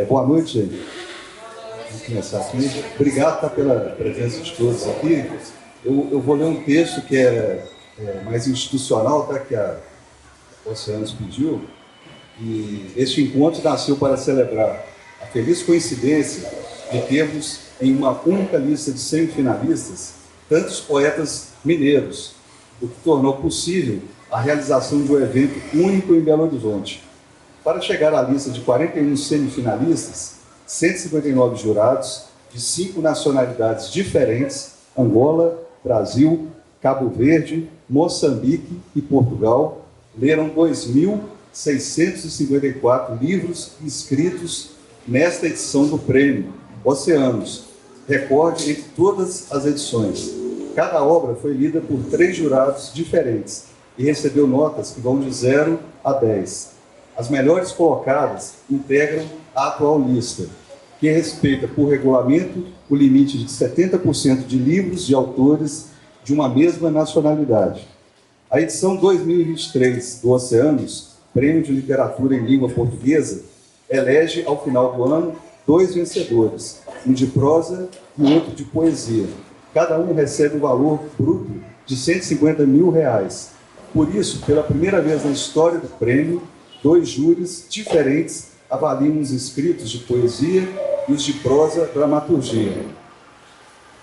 Boa noite, gente. Vamos começar aqui. Obrigado, tá, pela presença de todos aqui. Eu vou ler um texto que é mais institucional, tá, que a Oceanos pediu. E este encontro nasceu para celebrar a feliz coincidência de termos em uma única lista de semifinalistas tantos poetas mineiros, o que tornou possível a realização de um evento único em Belo Horizonte. Para chegar à lista de 41 semifinalistas, 159 jurados de 5 nacionalidades diferentes, Angola, Brasil, Cabo Verde, Moçambique e Portugal, leram 2.654 livros inscritos nesta edição do Prêmio Oceanos, recorde entre todas as edições. Cada obra foi lida por 3 jurados diferentes e recebeu notas que vão de 0 a 10. As melhores colocadas integram a atual lista, que respeita por regulamento o limite de 70% de livros de autores de uma mesma nacionalidade. A edição 2023 do Oceanos, Prêmio de Literatura em Língua Portuguesa, elege ao final do ano 2 vencedores, um de prosa e outro de poesia. Cada um recebe o valor bruto de R$150 mil. Por isso, pela primeira vez na história do prêmio, 2 júris diferentes avaliam os escritos de poesia e os de prosa dramaturgia.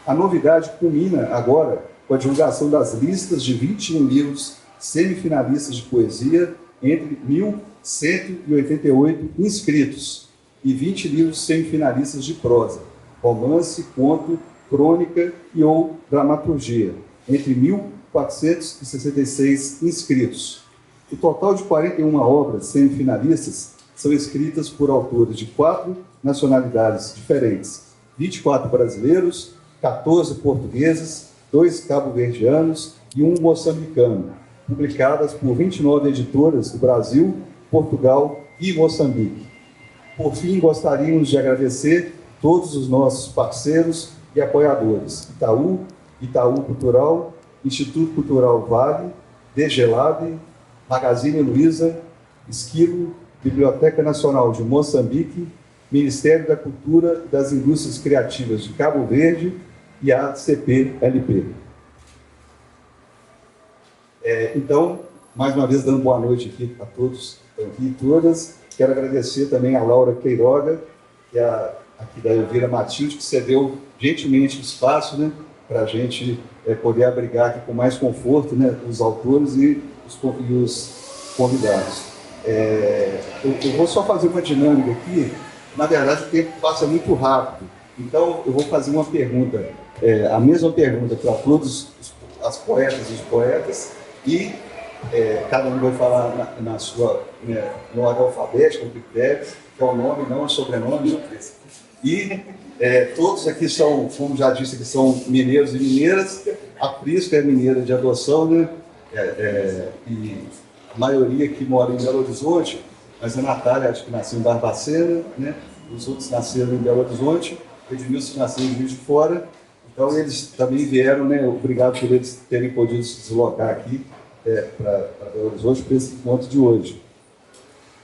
A novidade culmina agora com a divulgação das listas de 21 livros semifinalistas de poesia entre 1.188 inscritos e 20 livros semifinalistas de prosa, romance, conto, crônica e ou dramaturgia, entre 1.466 inscritos. O total de 41 obras semifinalistas são escritas por autores de 4 nacionalidades diferentes, 24 brasileiros, 14 portugueses, 2 cabo-verdianos e 1 moçambicano, publicadas por 29 editoras do Brasil, Portugal e Moçambique. Por fim, gostaríamos de agradecer todos os nossos parceiros e apoiadores: Itaú Cultural, Instituto Cultural Vale, DGLab, Magazine Luiza, Esquilo, Biblioteca Nacional de Moçambique, Ministério da Cultura e das Indústrias Criativas de Cabo Verde e a CPLP. Então, mais uma vez, dando boa noite aqui a todos e todas. Quero agradecer também a Laura Queiroga, que é aqui da Elvira Matilde, que cedeu gentilmente o espaço, né, para a gente poder abrigar aqui com mais conforto, né, os autores e os convidados. Eu vou só fazer uma dinâmica aqui. Na verdade, o tempo passa muito rápido. Então, eu vou fazer uma pergunta, a mesma pergunta para todos as poetas e os poetas, e cada um vai falar no ordem alfabética, o critério, que é o nome, não o sobrenome. E todos aqui são, como já disse, que são mineiros e mineiras. A Prisca é mineira de adoção, né? E a maioria que mora em Belo Horizonte, mas a Natália, acho que nasceu em Barbacena, né? Os outros nasceram em Belo Horizonte, o Edmilson nasceu em Juiz de Fora. Então, eles também vieram, né? Obrigado por eles terem podido se deslocar aqui para Belo Horizonte para esse encontro de hoje.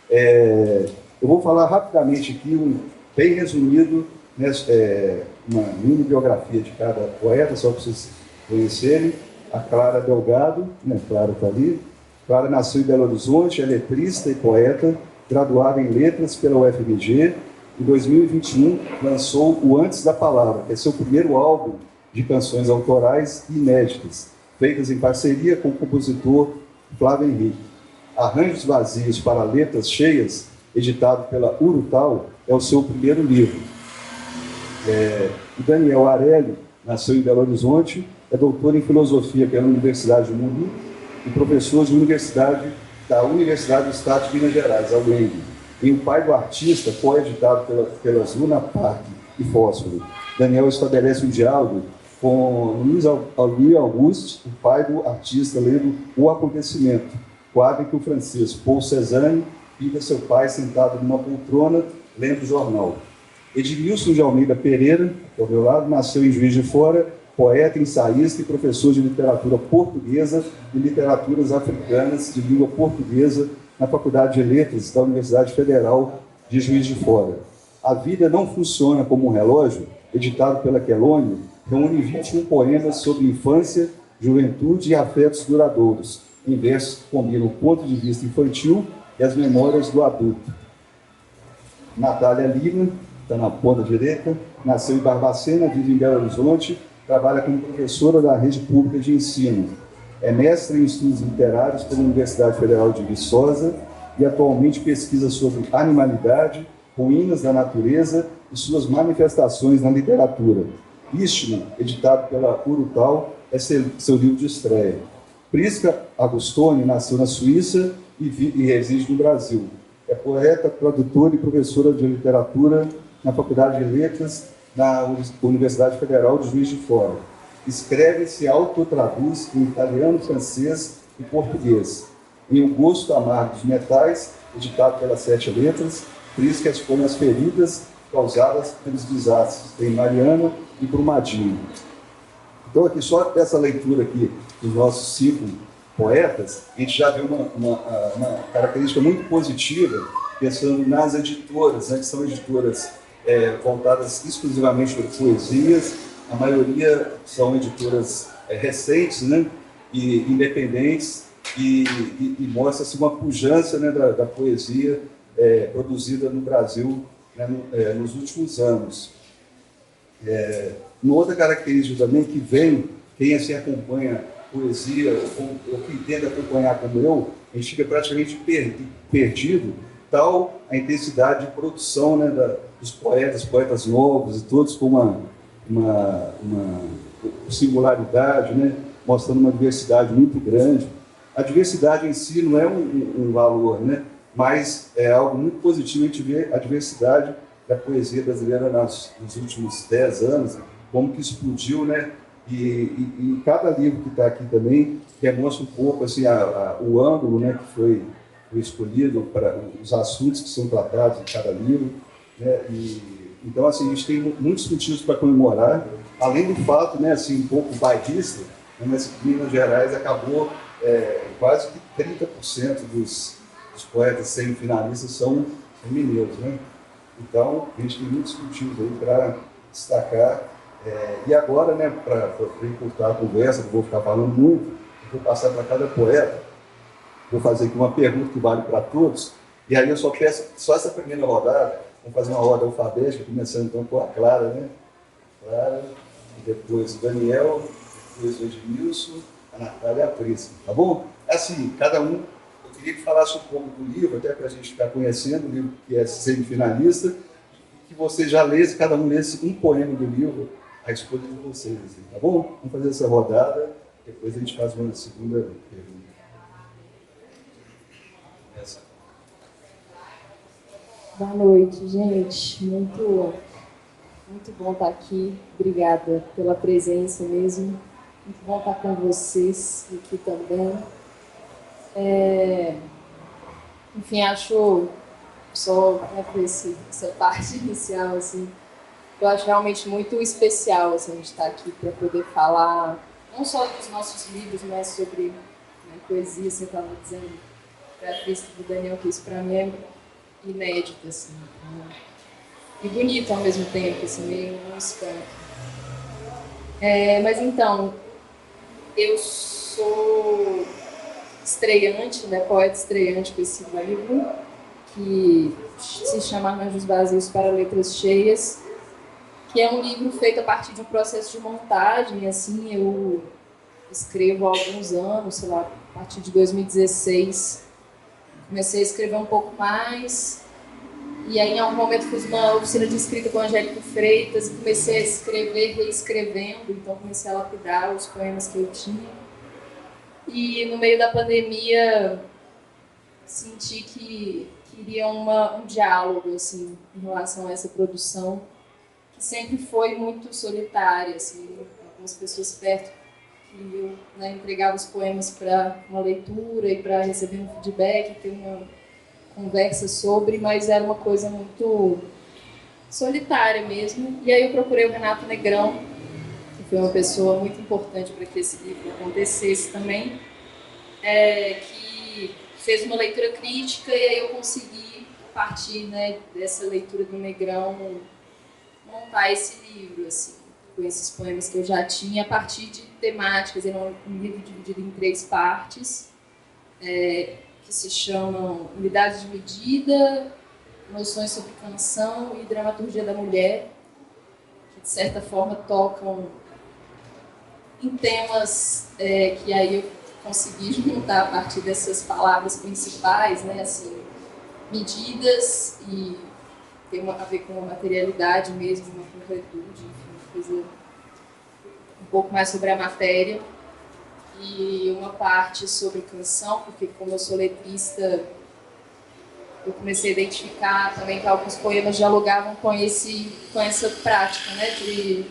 Eu vou falar rapidamente aqui, bem resumido, né, uma mini biografia de cada poeta, só para vocês conhecerem. A Clara Delgado, né? Clara está ali. Clara nasceu em Belo Horizonte, é letrista e poeta, graduada em letras pela UFMG. Em 2021, lançou o Antes da Palavra, que é seu primeiro álbum de canções autorais e inéditas, feitas em parceria com o compositor Flávio Henrique. Arranjos Vazios para Letras Cheias, editado pela Urutau, é o seu primeiro livro. O Daniel Arelli nasceu em Belo Horizonte, é doutor em filosofia pela Universidade de Mundo e professor da Universidade do Estado de Minas Gerais, a UENG. E o pai do artista, coeditado pelas Luna Park e Fósforo. Daniel estabelece um diálogo com Luiz Auguste, o pai do artista, lendo O Acontecimento, quadro em que o francês Paul Cézanne pinta seu pai sentado numa poltrona, lendo o jornal. Edmilson de Almeida Pereira, ao meu lado, nasceu em Juiz de Fora, poeta, ensaísta e professor de literatura portuguesa e literaturas africanas de língua portuguesa na Faculdade de Letras da Universidade Federal de Juiz de Fora. A Vida Não Funciona Como um Relógio, editado pela Quelônio, reúne 21 poemas sobre infância, juventude e afetos duradouros, em versos que combinam o ponto de vista infantil e as memórias do adulto. Natália Lima, está na ponta direita, nasceu em Barbacena, vive em Belo Horizonte, trabalha como professora da rede pública de ensino. É mestre em estudos literários pela Universidade Federal de Viçosa e atualmente pesquisa sobre animalidade, ruínas da natureza e suas manifestações na literatura. Istmo, editado pela Urutau, é seu livro de estreia. Prisca Agostoni nasceu na Suíça e reside no Brasil. É poeta, tradutora e professora de literatura na Faculdade de Letras da Universidade Federal de Juiz de Fora. Escreve e se autotraduz em italiano, francês e português. Em O Gosto Amargo dos Metais, editado pelas Sete Letras, Prisca expõe as feridas causadas pelos desastres em Mariana e Brumadinho. Então, aqui, só dessa leitura aqui dos nossos 5 poetas, a gente já vê uma característica muito positiva, pensando nas editoras, né, que são editoras voltadas exclusivamente para poesias. A maioria são editoras recentes, né, e independentes, e mostra-se uma pujança, né, da poesia produzida no Brasil, né, nos últimos anos. Uma outra característica também que vem, quem assim acompanha poesia, ou que tenta acompanhar como eu, a gente fica praticamente perdido, tal a intensidade de produção, né, dos poetas novos, e todos com uma singularidade, né, mostrando uma diversidade muito grande. A diversidade em si não é um valor, né, mas é algo muito positivo a gente ver a diversidade da poesia brasileira nos últimos 10 anos, como que explodiu, né? E cada livro que está aqui também demonstra um pouco assim, o ângulo, né, que foi escolhido para os assuntos que são tratados em cada livro, né? Então, assim, a gente tem muitos motivos para comemorar, além do fato, né, assim, um pouco bairrista, né, mas que Minas Gerais acabou quase que 30% dos poetas semifinalistas são mineiros, né? Então, a gente tem muitos motivos aí para destacar. E agora, né, para encurtar a conversa, que eu vou ficar falando muito, eu vou passar para cada poeta, vou fazer aqui uma pergunta que vale para todos, e aí eu só peço, só essa primeira rodada, vamos fazer uma roda alfabética, começando então com a Clara, né? Clara, e depois o Daniel, depois o Edmilson, a Natália e a Prisca, tá bom? Assim, cada um, eu queria que falasse um pouco do livro, até para a gente ficar conhecendo o livro que é semifinalista, que vocês já lessem, cada um lesse um poema do livro, a escolha de vocês, assim, tá bom? Vamos fazer essa rodada, depois a gente faz uma segunda pergunta. Boa noite, gente. Muito bom estar aqui. Obrigada pela presença mesmo. Muito bom estar com vocês aqui também. Enfim, acho só por essa parte inicial, assim, eu acho realmente muito especial assim, a gente estar aqui para poder falar não só dos nossos livros, mas sobre, né, poesia. Você estava dizendo para a Prisca e do Daniel que isso para mim é inédito, assim, né? E bonito ao mesmo tempo, assim, meio música. Mas então, eu sou estreante, né, poeta estreante com esse livro, que se chama Arranjos Vazios para Letras Cheias, que é um livro feito a partir de um processo de montagem. Assim, eu escrevo há alguns anos, sei lá, a partir de 2016, comecei a escrever um pouco mais, e aí em algum momento fiz uma oficina de escrita com a Angélica Freitas e comecei a escrever reescrevendo, então comecei a lapidar os poemas que eu tinha. E no meio da pandemia senti que queria um diálogo, assim, em relação a essa produção, que sempre foi muito solitária, assim, algumas pessoas perto, que eu, né, entregava os poemas para uma leitura e para receber um feedback, ter uma conversa sobre, mas era uma coisa muito solitária mesmo. E aí eu procurei o Renato Negrão, que foi uma pessoa muito importante para que esse livro acontecesse também, que fez uma leitura crítica, e aí eu consegui partir, né, dessa leitura do Negrão, montar esse livro, assim, com esses poemas que eu já tinha, a partir de temáticas. Ele é um livro dividido em 3 partes, que se chamam Unidade de Medida, Noções sobre Canção e Dramaturgia da Mulher, que, de certa forma, tocam em temas que aí eu consegui juntar a partir dessas palavras principais, né, assim, medidas, e tem a ver com a materialidade mesmo, uma concretude, enfim, uma coisa um pouco mais sobre a matéria, e uma parte sobre canção, porque como eu sou letrista, eu comecei a identificar também que alguns poemas dialogavam com essa prática, né, de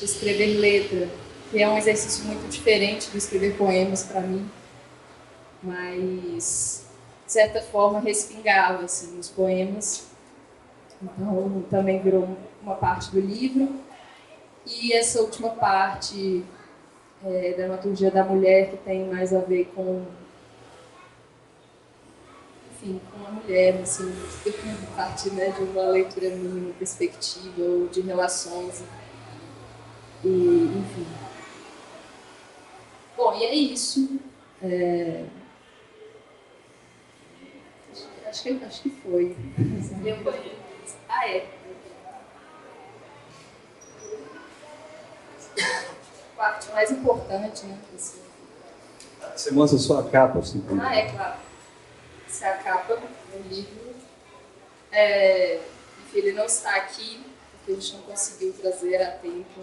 escrever letra, que é um exercício muito diferente de escrever poemas para mim, mas de certa forma respingava assim, nos poemas. Então também virou uma parte do livro. E essa última parte, dramaturgia da mulher, que tem mais a ver com, enfim, com a mulher, assim, parte, né, de uma leitura minha, uma perspectiva, ou de relações, e enfim. Bom, e é isso. Acho que foi. A parte mais importante, né? Você mostra a sua capa, assim. Claro. Essa é a capa do livro. Enfim, ele não está aqui, porque a gente não conseguiu trazer a tempo.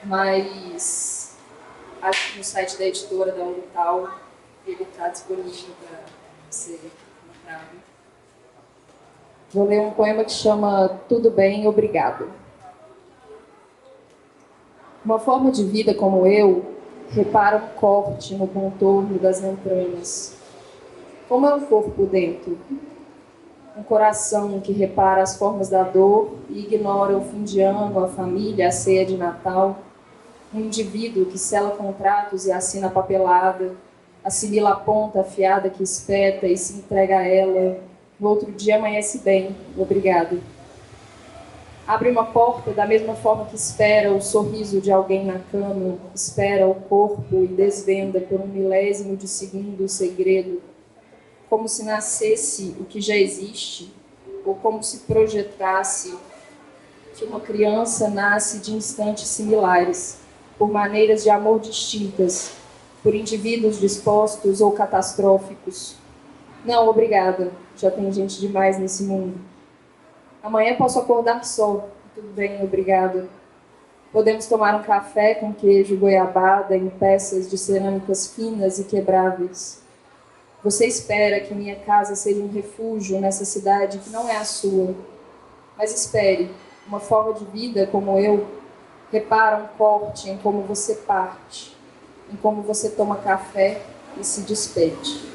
Mas acho que no site da editora, da Urutau, ele está disponível para ser comprado. Vou ler um poema que chama Tudo Bem, Obrigado. Uma forma de vida como eu repara um corte no contorno das entranhas. Como é um corpo dentro? Um coração que repara as formas da dor e ignora o fim de ano, a família, a ceia de Natal. Um indivíduo que sela contratos e assina a papelada, assimila a ponta afiada que espeta e se entrega a ela. No outro dia amanhece bem, obrigado. Abre uma porta da mesma forma que espera o sorriso de alguém na cama, espera o corpo e desvenda por 1/1000 de segundo o segredo, como se nascesse o que já existe, ou como se projetasse que uma criança nasce de instantes similares, por maneiras de amor distintas, por indivíduos dispostos ou catastróficos. Não, obrigada, já tem gente demais nesse mundo. Amanhã posso acordar só, tudo bem, obrigada. Podemos tomar um café com queijo goiabada em peças de cerâmicas finas e quebráveis. Você espera que minha casa seja um refúgio nessa cidade que não é a sua. Mas espere, uma forma de vida como eu repara um corte em como você parte, em como você toma café e se despede.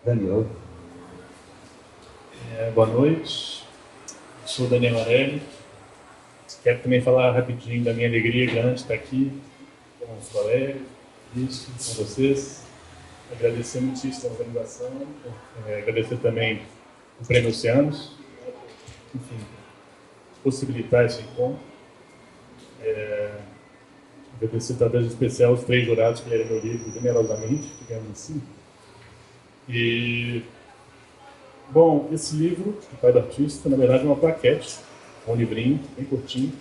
Daniel. Boa noite, sou Daniel Arelli. Quero também falar rapidinho da minha alegria grande de estar aqui com os colegas, com vocês. Agradecer muitíssimo a organização, agradecer também o Prêmio Oceanos, enfim, possibilitar esse encontro. Agradecer talvez em especial os 3 jurados que leram meu livro generosamente, digamos assim. E, bom, esse livro, O Pai do Artista, na verdade é uma plaquete, um livrinho bem curtinho,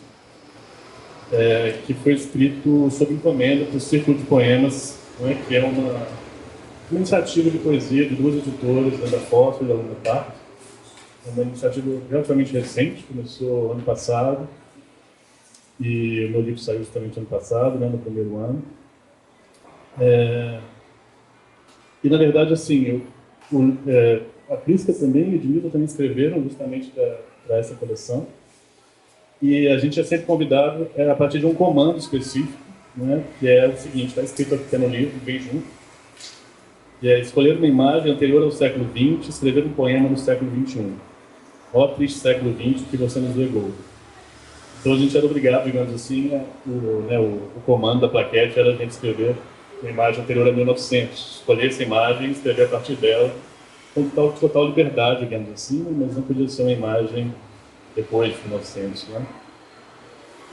que foi escrito sob encomenda para o Círculo de Poemas, né, que é uma iniciativa de poesia de 2 editoras, da Fossa e da Luna Park. É uma iniciativa relativamente recente, começou ano passado, e o meu livro saiu justamente ano passado, né, no primeiro ano. E, na verdade, assim, a Prisca também e o Edmilson também escreveram justamente para essa coleção. E a gente é sempre convidado a partir de um comando específico, né, que é o seguinte, está escrito aqui no livro, bem junto, que é escolher uma imagem anterior ao século XX, escrever um poema no século XXI. Ó triste século XX que você nos legou. Então a gente era obrigado, digamos assim, o comando da plaquete era a gente escrever uma imagem anterior a 1900, escolher essa imagem e escrever a partir dela, com total liberdade, digamos assim, mas não podia ser uma imagem depois de 1900, né?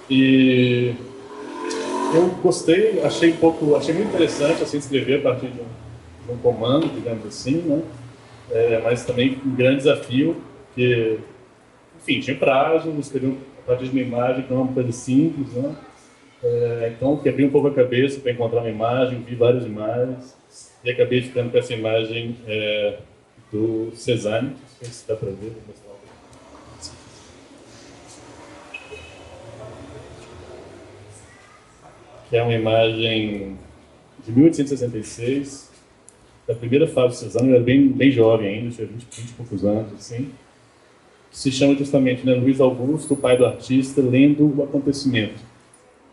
E eu gostei, achei muito interessante assim escrever a partir de um comando, digamos assim, né? Mas também um grande desafio, porque, enfim, tinha prazo, escrevi a partir de uma imagem, que não é uma coisa simples, né? Então, quebrei um pouco a cabeça para encontrar uma imagem, vi várias imagens, e acabei ficando com essa imagem do Cézanne, não sei se dá para ver, vou mostrar um pouco. Que é uma imagem de 1866, da primeira fase do Cézanne. Eu era bem jovem ainda, tinha 20 e poucos anos, assim, que se chama justamente, né, Luiz Augusto, o pai do artista, lendo o acontecimento.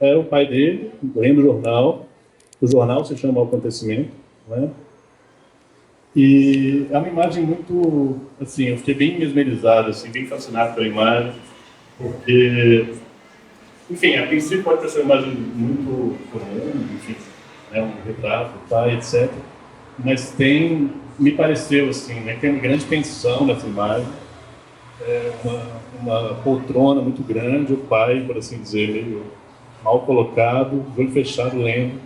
Era o pai dele, lendo o jornal se chama O Acontecimento, né? E é uma imagem muito, assim, eu fiquei bem mesmerizado, assim, bem fascinado pela imagem, porque, enfim, a princípio pode ser uma imagem muito comum, enfim, né, um retrato do pai, etc. Mas me pareceu, assim, né, tem uma grande tensão nessa imagem, uma poltrona muito grande, o pai, por assim dizer, meio mal colocado, de olho fechado, lendo.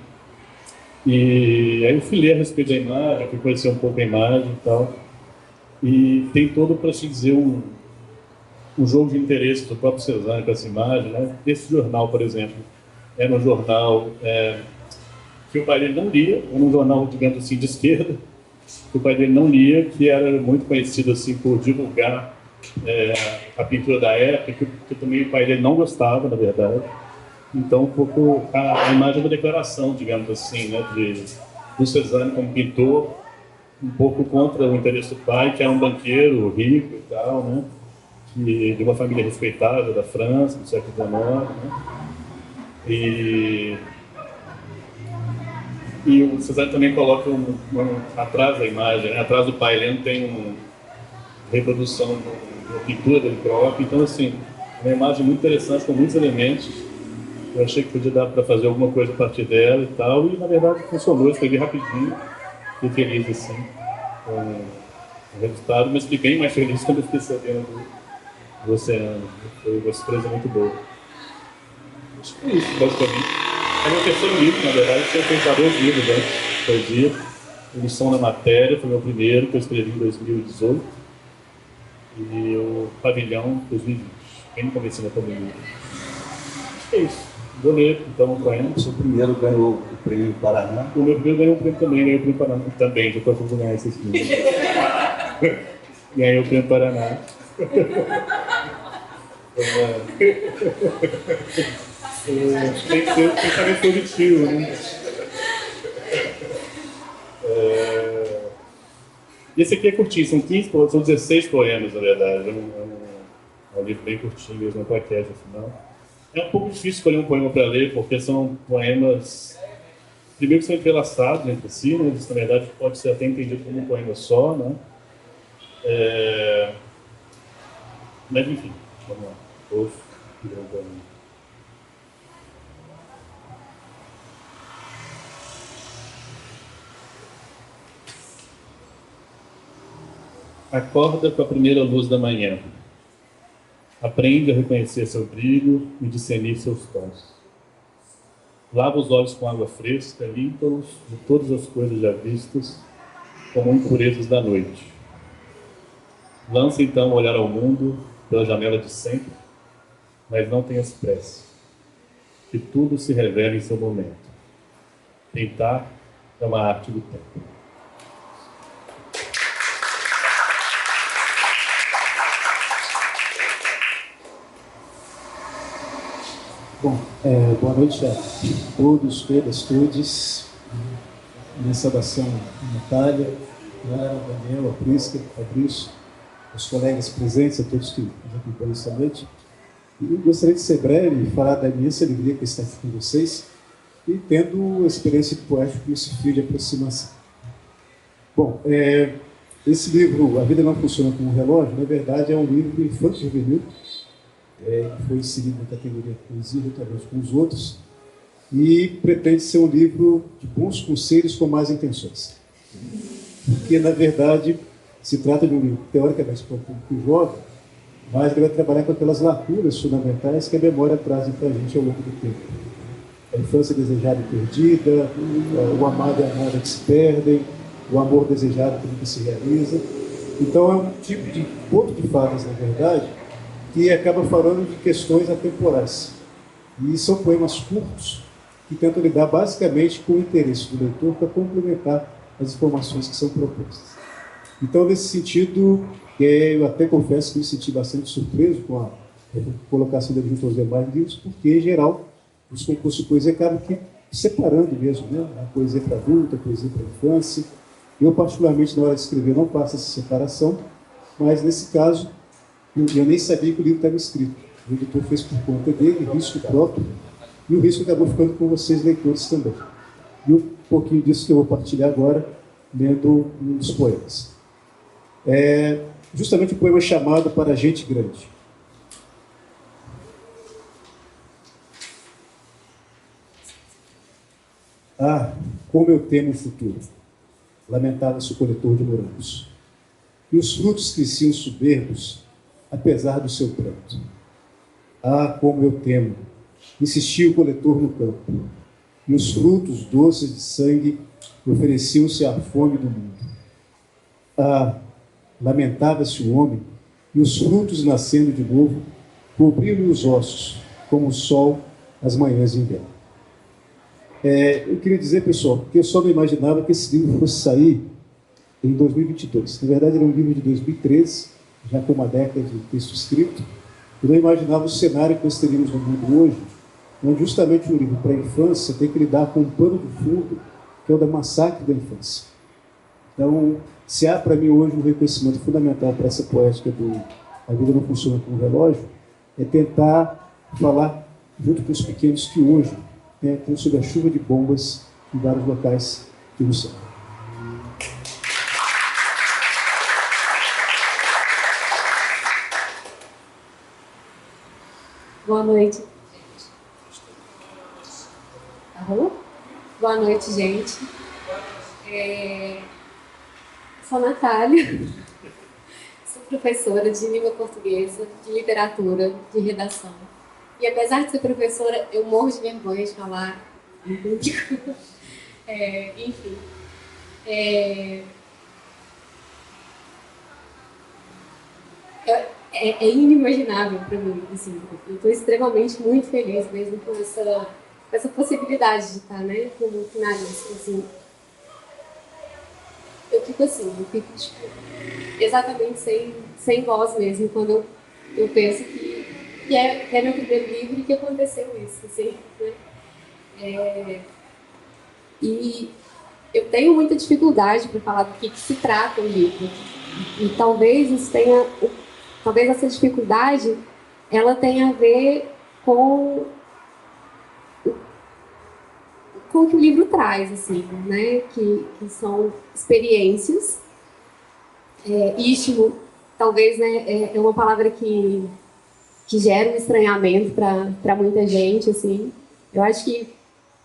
E aí eu fui ler a respeito da imagem, fui conhecer um pouco a imagem e tal. E tem todo, para assim dizer, um jogo de interesse do próprio Cézanne com essa imagem, né? Esse jornal, por exemplo, era um jornal que o pai dele não lia, era um jornal, digamos assim, de esquerda, que o pai dele não lia, que era muito conhecido assim por divulgar a pintura da época, que também o pai dele não gostava, na verdade. Então, um pouco a imagem é uma declaração, digamos assim, né, do Cézanne como pintor, um pouco contra o interesse do pai, que era um banqueiro rico e tal, né, de uma família respeitada da França, do século XIX, né, e o Cézanne também coloca atrás da imagem, né, atrás do pai lendo tem uma reprodução de uma pintura dele próprio. Então, assim, uma imagem muito interessante, com muitos elementos. Eu achei que podia dar para fazer alguma coisa a partir dela e tal, e na verdade funcionou. Eu escrevi rapidinho, fiquei feliz assim com o resultado, mas fiquei bem mais feliz quando eu fiquei sabendo do oceano. Foi uma surpresa muito boa. Acho que é isso, basicamente. É meu terceiro livro, na verdade. Eu tinha feito 2 livros antes, poesia. Lição na Matéria, foi meu primeiro, que eu escrevi em 2018. E o Pavilhão, 2020, bem no começo da pandemia. Acho que é isso. Vou ler, então, um poema. O seu primeiro ganhou o prêmio Paraná. O meu primeiro ganhou um prêmio também, ganhei o prêmio Paraná também, já estou a ganhar esses livros. Ganhei o prêmio Paraná. Tem que ser pensamento positivo, né? Esse aqui é curtinho, são 16 poemas, na verdade. É um livro bem curtinho, mesmo, não é plaquete, afinal. É um pouco difícil escolher um poema para ler, porque são poemas, primeiro que são entrelaçados entre si, né? Isso, na verdade, pode ser até entendido como um poema só, né? Mas, enfim, vamos lá. Vou ler um poema. Acorda com a primeira luz da manhã. Aprende a reconhecer seu brilho e discernir seus tons. Lava os olhos com água fresca, limpa-os de todas as coisas já vistas, como impurezas da noite. Lança então o olhar ao mundo pela janela de sempre, mas não tenhas pressa. Que tudo se revele em seu momento. Tentar é uma arte do tempo. Bom, boa noite a todos, todas. Minha saudação a Natália, Clara, Daniel, a Prisca, a Fabrício, os colegas presentes, a todos que nos acompanham esta noite. E eu gostaria de ser breve e falar da imensa alegria que está aqui com vocês e tendo a experiência de poético com esse fio de aproximação. Bom, esse livro, A Vida Não Funciona Como um Relógio, na verdade é um livro infanto-juvenil foi inserido na categoria Poesia juntamente com os outros, e pretende ser um livro de bons conselhos com más intenções. Porque, na verdade, se trata de um livro, teoricamente, para o público jovem, mas ele vai trabalhar com aquelas lacunas fundamentais que a memória traz para a gente ao longo do tempo. A infância desejada e perdida, o amado e a amada que se perdem, o amor desejado que nunca se realiza. Então, é um tipo de conto de fadas, na verdade, que acaba falando de questões atemporais. E são poemas curtos que tentam lidar basicamente com o interesse do leitor para complementar as informações que são propostas. Então, nesse sentido, eu até confesso que me senti bastante surpreso com a colocação dele junto aos demais livros, porque, em geral, os concursos de poesia acabam que separando mesmo, né? A poesia para adulta, a poesia para infância. Eu, particularmente, na hora de escrever, não faço essa separação, mas, nesse caso, eu nem sabia que o livro estava escrito. O editor fez por conta dele, risco próprio, e o risco acabou ficando com vocês, leitores, também. E um pouquinho disso que eu vou partilhar agora, lendo um dos poemas. Justamente o poema chamado Para Gente Grande. Ah, como eu temo o futuro, lamentava-se o coletor de morangos. E os frutos cresciam soberbos, apesar do seu pranto. Ah, como eu temo, insistia o coletor no campo. E os frutos doces de sangue ofereciam-se à fome do mundo. Ah, lamentava-se o homem, e os frutos nascendo de novo cobriam-lhe os ossos, como o sol às manhãs de inverno. Eu queria dizer, pessoal, que eu só não imaginava que esse livro fosse sair em 2022. Na verdade, era um livro de 2013, já com uma década de texto escrito. Eu não imaginava o cenário que nós teríamos no mundo hoje, onde justamente um livro para a infância tem que lidar com um pano de fundo, que é o da massacre da infância. Então, se há para mim hoje um reconhecimento fundamental para essa poética do A Vida Não Funciona como Relógio, é tentar falar junto com os pequenos que hoje estão sob a chuva de bombas em vários locais que no céu. Boa noite. Alô? Boa noite, gente. Sou Natália, sou professora de língua portuguesa, de literatura, de redação. E apesar de ser professora, eu morro de vergonha de falar em público. Enfim. É inimaginável para mim. Assim, eu estou extremamente muito feliz mesmo com essa possibilidade de estar, né, como finalista. Assim. Eu fico tipo, exatamente sem voz mesmo, quando eu penso que é meu primeiro livro e que aconteceu isso, assim, né? E eu tenho muita dificuldade para falar do que se trata o livro. E talvez essa dificuldade, ela tenha a ver com o que o livro traz, assim, né? Que são experiências. Istmo, talvez, né, é uma palavra que gera um estranhamento para muita gente, assim. Eu acho que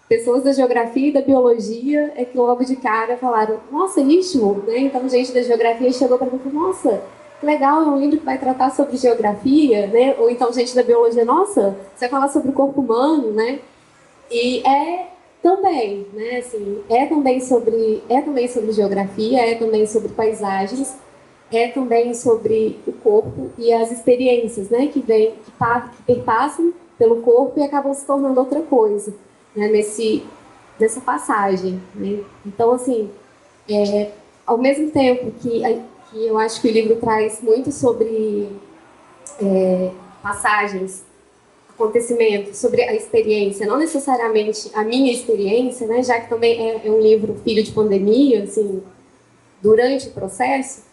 pessoas da geografia e da biologia é que logo de cara falaram, nossa, istmo, né? Então, gente da geografia chegou para mim e falou, nossa, que legal, é um livro que vai tratar sobre geografia, né? Ou então, gente da biologia, nossa, você vai falar sobre o corpo humano, né? E também, né? Assim, é também sobre geografia, é também sobre paisagens, é também sobre o corpo e as experiências, né? Que perpassam pelo corpo e acabam se tornando outra coisa, né? Nessa passagem, né? Então, assim, ao mesmo tempo que eu acho que o livro traz muito sobre passagens, acontecimentos, sobre a experiência, não necessariamente a minha experiência, né, já que também é um livro filho de pandemia, assim, durante o processo,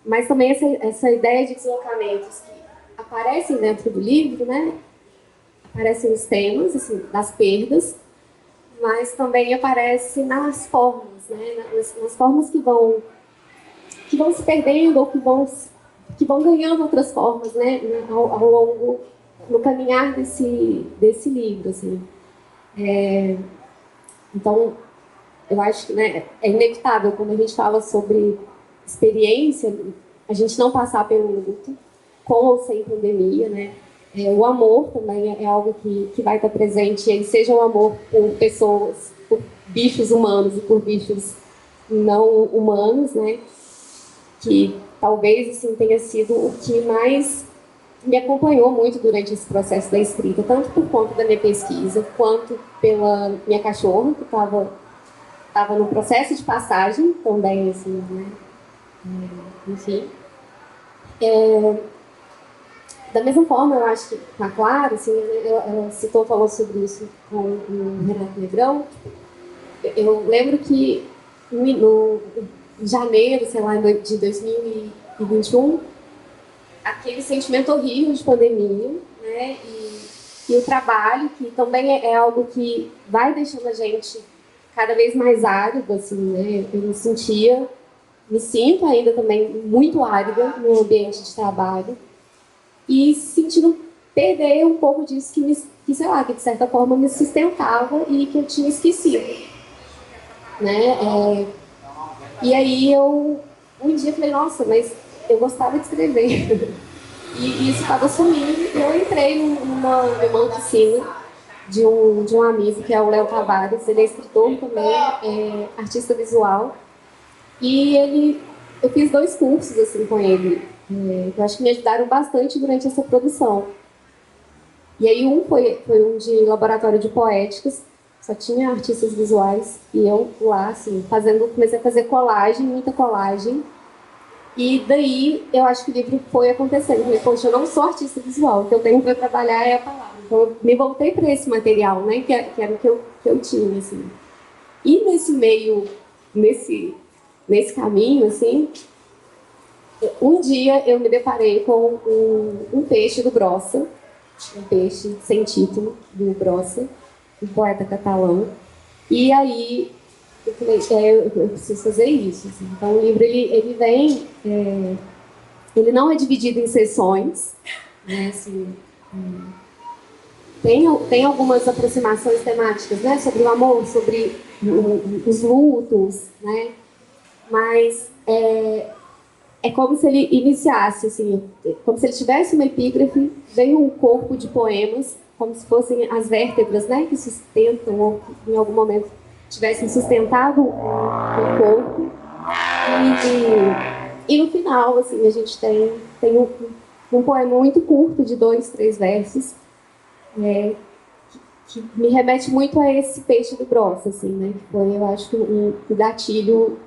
mas também essa ideia de deslocamentos que aparecem dentro do livro, né, aparecem os temas, assim, das perdas, mas também aparece nas formas, né, nas formas que vão se perdendo ou que vão que vão ganhando outras formas, né, ao longo, no caminhar desse livro, assim. Então, eu acho que, né, é inevitável, quando a gente fala sobre experiência, a gente não passar pelo luto, com ou sem pandemia, né? O amor também é algo que vai estar presente, e seja o amor por pessoas, por bichos humanos e por bichos não humanos, né? Que talvez assim, tenha sido o que mais me acompanhou muito durante esse processo da escrita, tanto por conta da minha pesquisa, quanto pela minha cachorra, que estava no processo de passagem também, assim, né? Enfim. Da mesma forma, eu acho que tá claro, assim, ela falou sobre isso com o Renato Negrão. Eu lembro que no janeiro, sei lá, de 2021, aquele sentimento horrível de pandemia, né? E o trabalho, que também é algo que vai deixando a gente cada vez mais árido, assim, né? Eu me sinto ainda também muito árida no ambiente de trabalho e sentindo perder um pouco disso que, sei lá, que de certa forma me sustentava e que eu tinha esquecido, né? E aí um dia falei, nossa, mas eu gostava de escrever. E isso estava sumindo. E eu entrei numa oficina de um amigo, que é o Léo Tavares. Ele é escritor também, é artista visual. E eu fiz 2 cursos assim, com ele, que eu acho que me ajudaram bastante durante essa produção. E aí um foi um de laboratório de poéticas, só tinha artistas visuais, e eu lá, assim, comecei a fazer colagem, muita colagem. E daí eu acho que o livro foi acontecendo. Eu falei, poxa, eu não sou artista visual, o que eu tenho para trabalhar é a palavra. Então eu me voltei para esse material, né, que era o que eu tinha, assim. E nesse meio, nesse caminho, assim, um dia eu me deparei com um peixe do Brossa, um peixe sem título do Brossa, um poeta catalão. E aí eu falei, eu preciso fazer isso. Assim. Então o livro ele vem, ele não é dividido em sessões, né? Assim, tem algumas aproximações temáticas, né? Sobre o amor, sobre os lutos, né? Mas é como se ele iniciasse, assim, como se ele tivesse uma epígrafe, vem um corpo de poemas, como se fossem as vértebras, né, que sustentam, ou que em algum momento tivessem sustentado um corpo. E no final, assim, a gente tem um poema muito curto, de 2, 3 versos, que me remete muito a esse peixe do Brossa, assim, né, que foi, eu acho, um gatilho,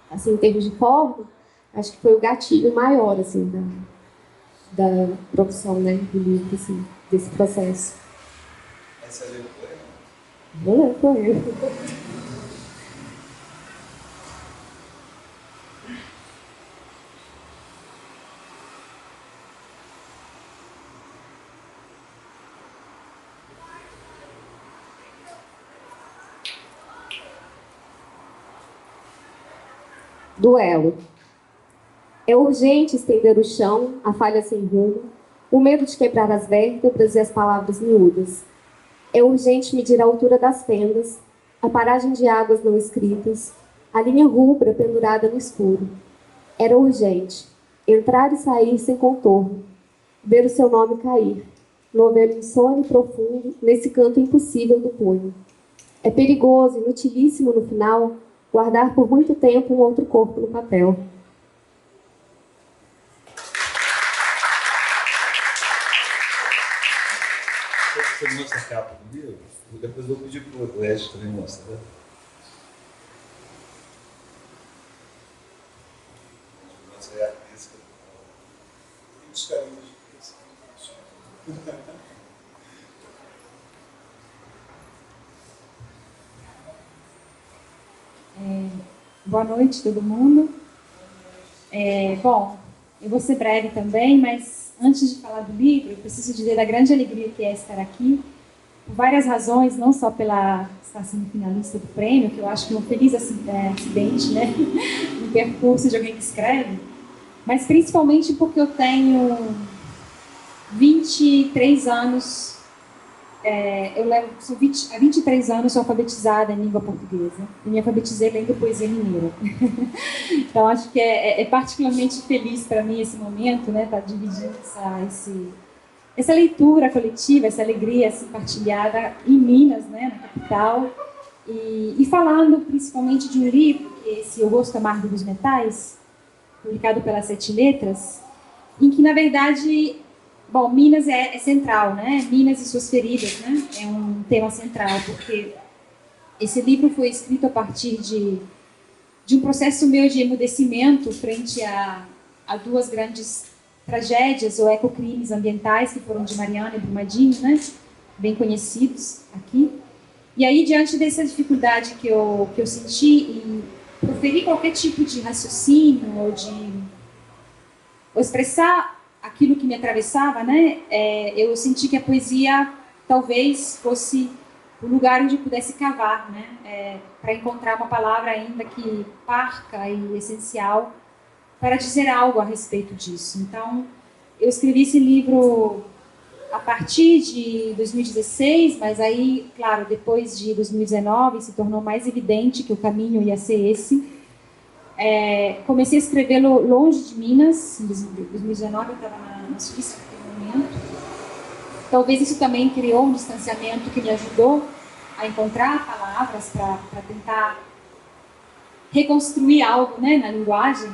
assim, em termos de forma, acho que foi o gatilho maior, assim, da produção, né, do livro, assim, desse processo. Essa é a poema? Vou ler o poema. Duelo. É urgente estender o chão, a falha sem rumo, o medo de quebrar as vértebras e as palavras miúdas. É urgente medir a altura das fendas, a paragem de águas não escritas, a linha rubra pendurada no escuro. Era urgente entrar e sair sem contorno, ver o seu nome cair, novelo insone e profundo nesse canto impossível do punho. É perigoso, inutilíssimo no final, guardar por muito tempo um outro corpo no papel. Você mostra a capa do livro? Depois eu vou pedir para o Leste também mostrar. Né? Essa é a risca. E os carinhos. Boa noite, todo mundo. Bom, eu vou ser breve também, mas antes de falar do livro, eu preciso dizer da grande alegria que é estar aqui, por várias razões, não só pela estar sendo finalista do prêmio, que eu acho que é um feliz acidente, né, no percurso de alguém que escreve, mas principalmente porque eu tenho 23 anos, há 23 anos sou alfabetizada em língua portuguesa e me alfabetizei lendo poesia mineira. Então acho que é particularmente feliz para mim esse momento, né, estar dividindo essa leitura coletiva, essa alegria assim, partilhada em Minas, né, na capital, e falando principalmente de um livro, que é esse O Gosto Amargo dos Metais, publicado pelas Sete Letras, em que, na verdade, bom, Minas é central, né? Minas e suas feridas, né? É um tema central, porque esse livro foi escrito a partir de um processo meu de emudecimento frente a duas grandes tragédias ou ecocrimes ambientais que foram de Mariana e Brumadinho, né? Bem conhecidos aqui. E aí, diante dessa dificuldade que eu senti em proferir qualquer tipo de raciocínio ou expressar aquilo que me atravessava, né? Eu senti que a poesia talvez fosse o lugar onde eu pudesse cavar, né? Para encontrar uma palavra ainda que parca e essencial para dizer algo a respeito disso. Então, eu escrevi esse livro a partir de 2016, mas aí, claro, depois de 2019 se tornou mais evidente que o caminho ia ser esse. Comecei a escrevê-lo longe de Minas. Em 2019 eu estava na Suíça naquele momento. Talvez isso também criou um distanciamento que me ajudou a encontrar palavras para tentar reconstruir algo, né, na linguagem.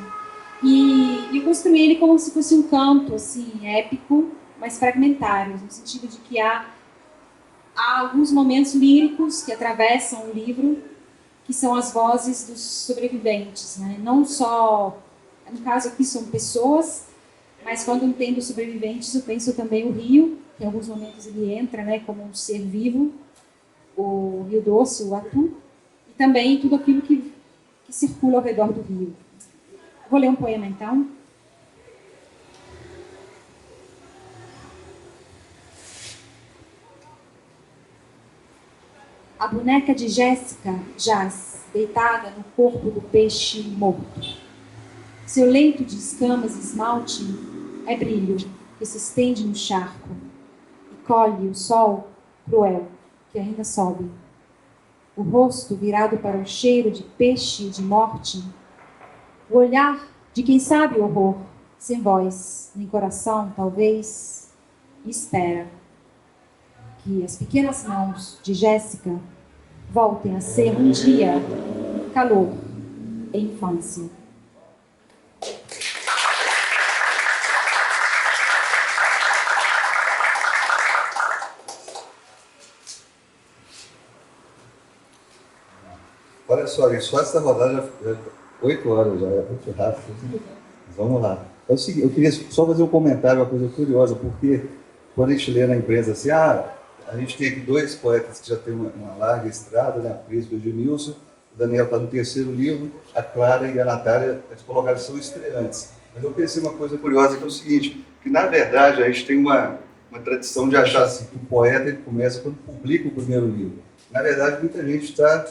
E eu construí ele como se fosse um canto assim, épico, mas fragmentário, no sentido de que há alguns momentos líricos que atravessam o livro, que são as vozes dos sobreviventes, né? Não só, no caso aqui são pessoas, mas quando eu entendo sobreviventes, eu penso também o rio, que em alguns momentos ele entra, né, como um ser vivo, o Rio Doce, o Atu, e também tudo aquilo que circula ao redor do rio. Vou ler um poema, então. A boneca de Jéssica jaz, deitada no corpo do peixe morto. Seu leito de escamas e esmalte é brilho que se estende no charco e colhe o sol cruel que ainda sobe. O rosto virado para o cheiro de peixe e de morte, o olhar de quem sabe o horror, sem voz, nem coração, talvez, e espera que as pequenas mãos de Jéssica voltem a ser um dia calor e infância. Olha só, só essa rodada já 8 horas, já é muito rápido. Vamos lá. É o seguinte, eu queria só fazer um comentário, uma coisa curiosa, porque quando a gente lê na imprensa assim, a gente tem aqui dois poetas que já têm uma larga estrada, né? A Prisca e o Edmilson, o Daniel está no terceiro livro, a Clara e a Natália, eles colocaram, são estreantes. Mas eu pensei uma coisa curiosa, que é o seguinte, que na verdade a gente tem uma tradição de achar assim, que o poeta ele começa quando publica o primeiro livro. Na verdade, muita gente está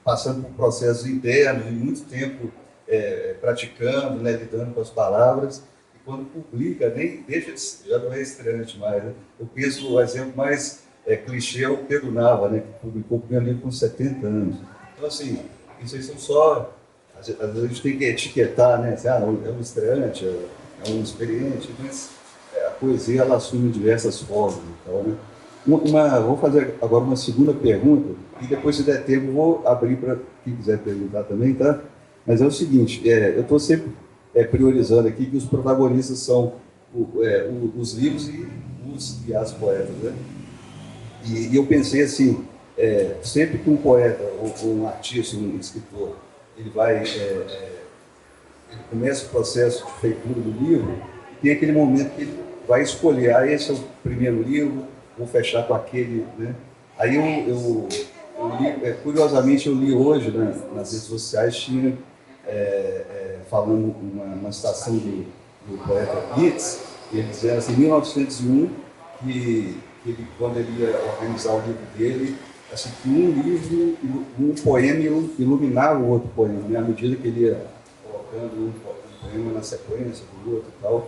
passando por processos internos, de muito tempo praticando, né, lidando com as palavras, e quando publica, nem deixa de ser, já não é estreante mais. Né? Eu penso, o exemplo mais clichê é o Pedro Nava, né, que publicou o primeiro livro com 70 anos. Então, assim, isso aí são só... Às vezes a gente tem que etiquetar, né, assim, é um estreante, é um experiente, mas a poesia ela assume diversas formas. Então, né? Vou fazer agora uma segunda pergunta, e depois, se der tempo, vou abrir para quem quiser perguntar também, tá? Mas é o seguinte, eu estou sempre priorizando aqui que os protagonistas são os livros e as poetas, né? E eu pensei assim, sempre que um poeta, ou um artista, um escritor, ele começa o processo de feitura do livro, tem aquele momento que ele vai escolher, esse é o primeiro livro, vou fechar com aquele, né? Aí eu li, curiosamente eu li hoje, né, nas redes sociais, tinha falando uma citação do poeta Yeats, ele dizia assim, em 1901, que ele, quando ele ia organizar o livro dele, assim, que um poema iluminava o outro poema, né? À medida que ele ia colocando um poema na sequência do outro e tal.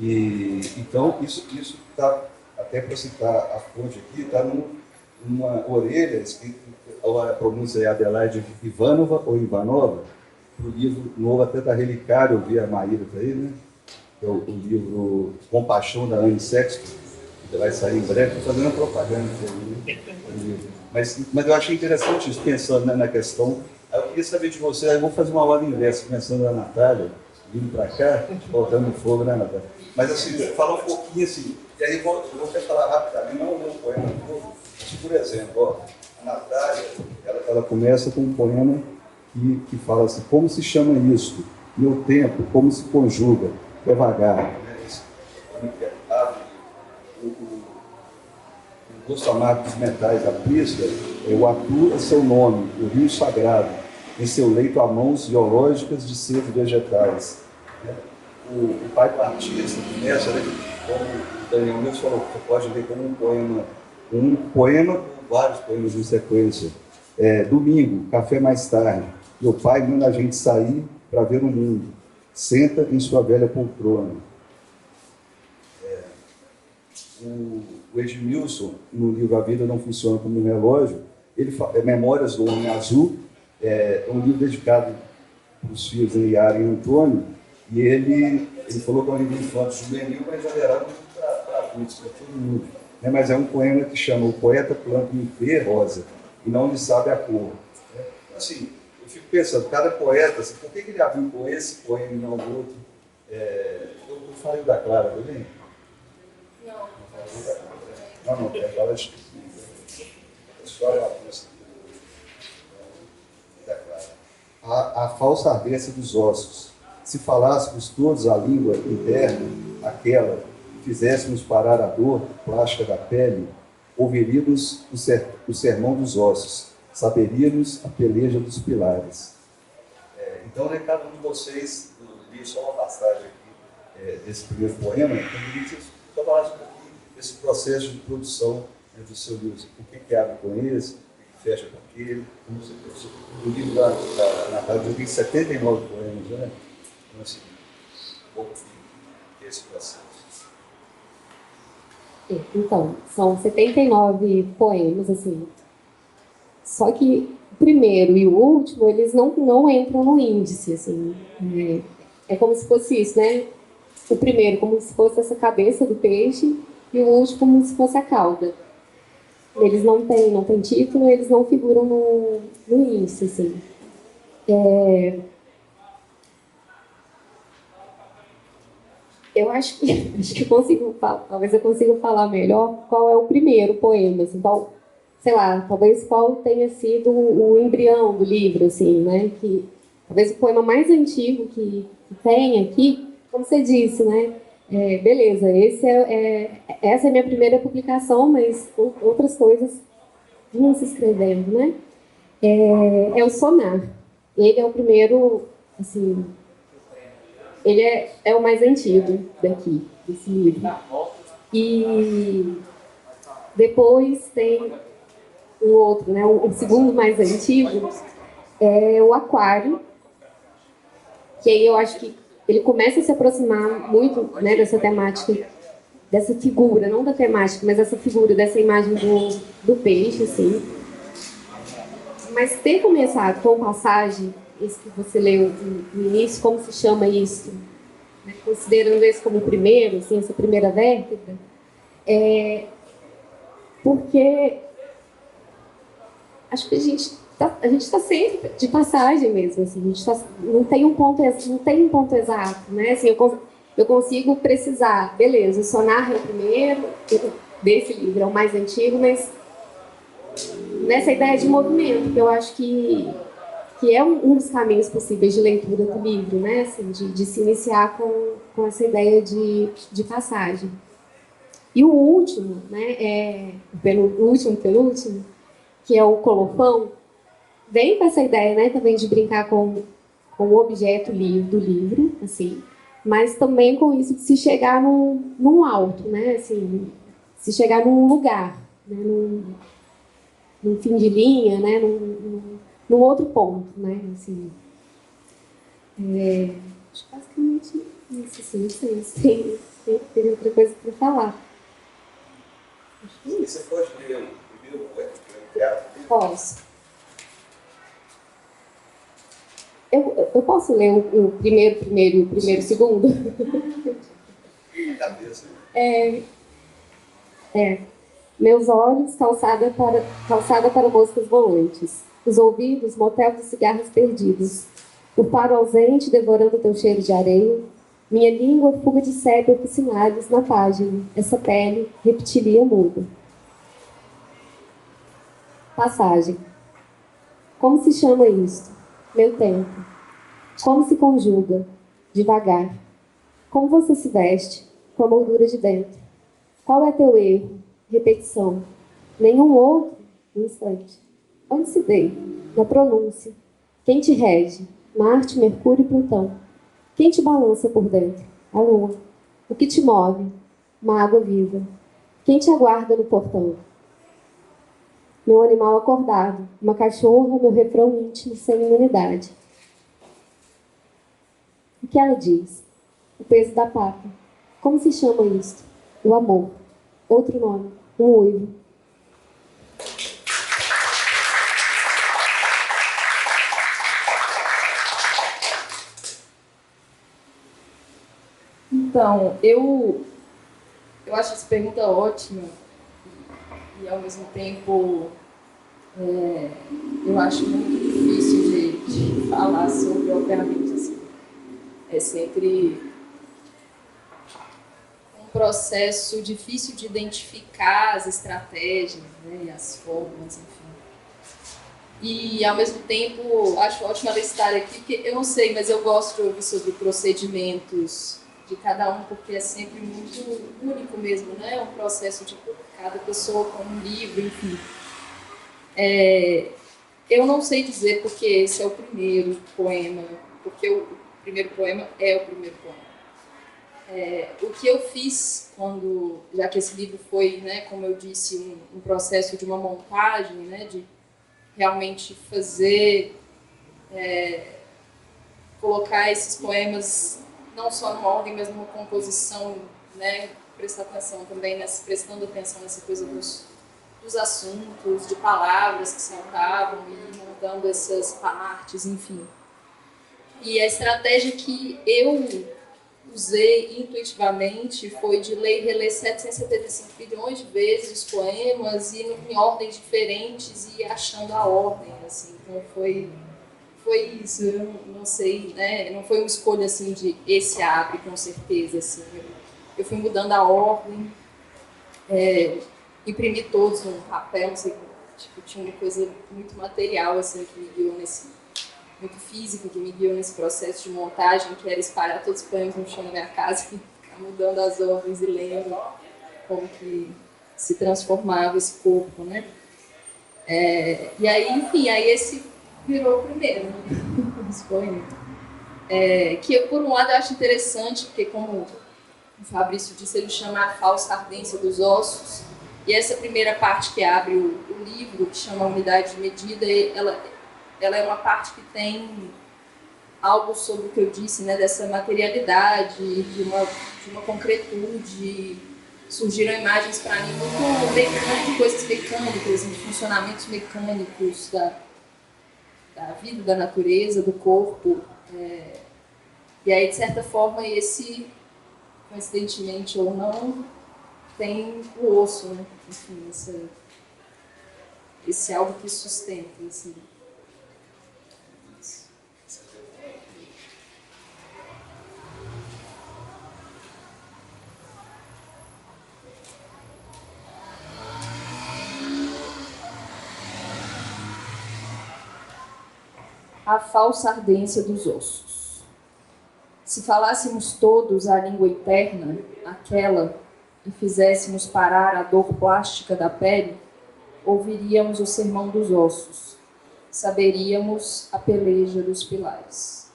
E, então, isso está, até para citar a fonte aqui, está numa orelha, escrito, a pronúncia é Adelaide Ivanova, ou Ivanova, para o livro novo até da Relicário, eu vi a Maíra aí, né? Que é o livro Compaixão, da Anne Sexton, que vai sair em breve, estou fazendo propaganda do livro. Mas eu achei interessante isso, pensando, né, na questão. Eu queria saber de você, eu vou fazer uma ordem inversa, começando da Natália, vindo para cá, voltando no fogo, né, Natália? Mas assim, falar um pouquinho assim, e aí eu vou até falar rapidamente, não o poema todo, mas, por exemplo, ó, a Natália, ela começa com um poema que fala assim: como se chama isto? Meu tempo, como se conjuga? Devagar. Né? O gosto amargo dos metais, a prisca, o Atu é seu nome, o rio sagrado, em seu leito há mãos biológicas de seres vegetais. Né? O pai do artista começa, né, como o Daniel Mills falou, você pode ler como um poema ou vários poemas em sequência. Domingo, café mais tarde, meu pai manda a gente sair para ver o mundo, senta em sua velha poltrona. O Edmilson, no livro A Vida Não Funciona Como um Relógio, ele fala, Memórias do Homem Azul, é um livro dedicado para os filhos de Yara e Antônio, e ele falou que é um livro infantil juvenil, mas já era muito para adultos, para todo mundo. Né? Mas é um poema que chama O Poeta Planta um Ipê Rosa, e não lhe sabe a cor. Assim, eu fico pensando, cada poeta, assim, por que ele abriu com esse poema e não o outro? Eu falei da Clara também? Não, tem aquela história da Clara. A falsa ardência dos ossos. Se falássemos todos a língua interna, aquela que fizéssemos parar a dor plástica da pele, ouviríamos o sermão dos ossos, saberíamos a peleja dos pilares. Então, né, cada um de vocês, eu li só uma passagem aqui desse primeiro poema, eu queria que vocês só falassem um pouquinho desse processo de produção, né, do seu livro. O que abre com esse, o que fecha com aquele. O livro da Natália tem 79 poemas, né? Então, assim, um pouco desse processo. Então, são 79 poemas, assim. Só que o primeiro e o último, eles não entram no índice, assim. É como se fosse isso, né? O primeiro como se fosse essa cabeça do peixe e o último como se fosse a cauda. Eles não têm título, eles não figuram no índice, assim. Eu acho que talvez eu consiga falar melhor qual é o primeiro poema, assim, sei lá, talvez qual tenha sido o embrião do livro, assim, né, que talvez o poema mais antigo que tem aqui, como você disse, né, beleza, essa é a minha primeira publicação, mas outras coisas vinham se escrevendo, né, é o Sonar. Ele é o primeiro, assim, ele é o mais antigo desse livro. E depois tem um outro, né? O segundo mais antigo é o Aquário, que aí eu acho que ele começa a se aproximar muito, né, dessa temática, dessa figura, não da temática, mas dessa figura, dessa imagem do peixe, assim. Mas ter começado com Passagem, esse que você leu no início, como se chama isso? Né? Considerando esse como o primeiro, assim, essa primeira vértebra, porque acho que a gente está sempre de passagem mesmo, assim, a gente não tem um ponto exato, né? Assim, eu consigo precisar, beleza, o Sonar é o primeiro, desse livro é o mais antigo, mas nessa ideia de movimento, que eu acho que é um dos caminhos possíveis de leitura do livro, né? Assim, de se iniciar com essa ideia de passagem. E o último, né, o penúltimo, que é o Colofão, vem com essa ideia, né, também de brincar com o objeto do livro, assim, mas também com isso de se chegar num alto, né, assim, se chegar num lugar, né, num fim de linha, né, num outro ponto, né, assim. Acho que basicamente isso, assim, não sei se tem outra coisa para falar. Acho que é isso. Você pode ler o primeiro teatro? Posso. Eu posso ler o primeiro e o primeiro segundo? Cabeça. Meus olhos, calçada para moscas volantes. Os ouvidos, motel de cigarros perdidos. O faro ausente, devorando teu cheiro de areia. Minha língua, fuga de sépia por sinais na página. Essa pele, reptilia muda. Passagem. Como se chama isto? Meu tempo. Como se conjuga? Devagar. Como você se veste? Com a moldura de dentro. Qual é teu erro? Repetição. Nenhum outro? Um instante. Onde se dê? Na pronúncia. Quem te rege? Marte, Mercúrio e Plutão. Quem te balança por dentro? A lua. O que te move? Uma água viva. Quem te aguarda no portão? Meu animal acordado. Uma cachorra, meu refrão íntimo sem imunidade. O que ela diz? O peso da pata. Como se chama isto? O amor. Outro nome. Um uivo. Então, eu acho essa pergunta ótima e ao mesmo tempo eu acho muito difícil de falar sobre, obviamente, assim. É sempre um processo difícil de identificar as estratégias, né, e as formas, enfim. E, ao mesmo tempo, acho ótimo ela estar aqui, porque eu não sei, mas eu gosto de ouvir sobre procedimentos de cada um, porque é sempre muito único mesmo, né? É um processo de cada pessoa com um livro, enfim. Eu não sei dizer porque esse é o primeiro poema, porque o primeiro poema é o primeiro poema. O que eu fiz quando, já que esse livro foi, né, como eu disse, um processo de uma montagem, né, de realmente fazer, colocar esses poemas não só numa ordem, mas numa composição, né, prestar atenção também, prestando atenção nessa coisa dos assuntos, de palavras que saltavam e montando essas partes, enfim. E a estratégia que eu usei intuitivamente foi de ler e reler 775 bilhões de vezes os poemas e em ordens diferentes e achando a ordem, assim. Então foi isso, eu não sei, né? Não foi uma escolha assim de esse abre com certeza, assim. Eu fui mudando a ordem, imprimi todos num papel, não sei, tipo, tinha uma coisa muito material assim que me guiou muito físico, que me guiou nesse processo de montagem, que era espalhar todos os poemas no chão da minha casa e ficar mudando as ordens e lendo como que se transformava esse corpo, né? E aí, enfim, aí esse virou o primeiro, né? Esse poema. Que, por um lado, eu acho interessante, porque, como o Fabrício disse, ele chama a falsa ardência dos ossos, e essa primeira parte que abre o livro, que chama a unidade de medida, ela é uma parte que tem algo sobre o que eu disse, né, dessa materialidade, de uma concretude. Surgiram imagens para mim muito mecânicas, coisas mecânicas, de funcionamentos mecânicos da vida, da natureza, do corpo. E aí, de certa forma, esse, coincidentemente ou não, tem o osso, né? Enfim, esse algo que sustenta, assim. A falsa ardência dos ossos. Se falássemos todos a língua eterna, aquela, e fizéssemos parar a dor plástica da pele, ouviríamos o sermão dos ossos, saberíamos a peleja dos pilares.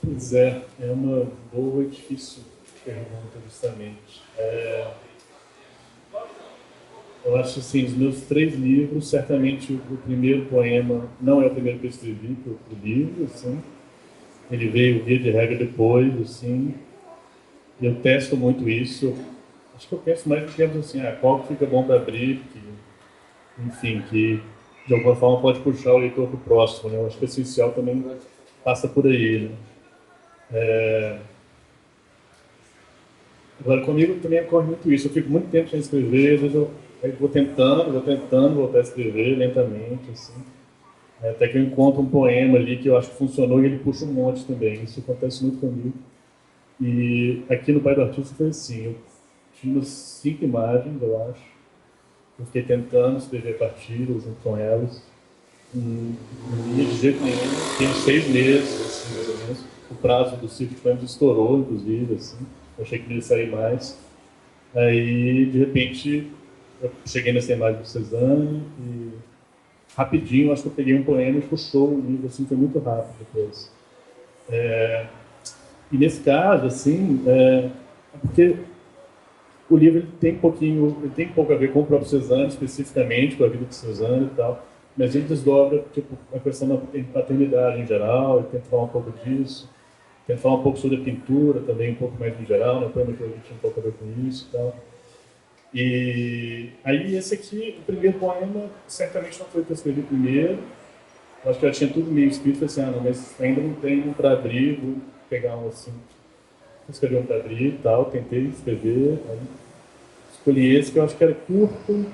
Pois é uma boa e difícil pergunta, justamente. Eu acho assim, os meus 3 livros, certamente o primeiro poema não é o primeiro que eu escrevi para o livro, assim. Ele veio via de regra depois, assim. E eu testo muito isso. Acho que eu penso mais em termos assim, qual que fica bom para abrir, enfim, que de alguma forma pode puxar o leitor para o próximo, né? Eu acho que o essencial também passa por aí, né? Agora, comigo também ocorre muito isso. Eu fico muito tempo sem escrever, às vezes eu vou tentando voltar a escrever lentamente, assim. Até que eu encontro um poema ali que eu acho que funcionou e ele puxa um monte também. Isso acontece muito comigo. E aqui no Pai do Artista foi assim, eu tinha umas 5 imagens, eu acho. Eu fiquei tentando escrever partidas junto com elas. Não ia de jeito nenhum. Fiquei 6 meses, assim, mais ou menos. O prazo do Círculo de Poemas estourou, inclusive, assim. Eu achei que não ia sair mais. Aí, de repente, eu cheguei nessa imagem do Cezanne e rapidinho, acho que eu peguei um poema e puxou o livro, assim, foi muito rápido depois. E nesse caso, assim, porque o livro ele tem pouco a ver com o próprio Cezanne, especificamente, com a vida de Cezanne e tal, mas ele desdobra, tipo, a questão da paternidade em geral, ele tenta falar um pouco disso, tenta falar um pouco sobre a pintura também, um pouco mais em geral, né, o poema que eu tinha um pouco a ver com isso e tal. E aí esse aqui, o primeiro poema, certamente não foi o que eu escrevi primeiro, eu acho que eu já tinha tudo meio escrito, falei assim, não, mas ainda não tem um para abrir, vou pegar um assim, escrever um para abrir e tal, tentei escrever, aí escolhi esse que eu acho que era curto,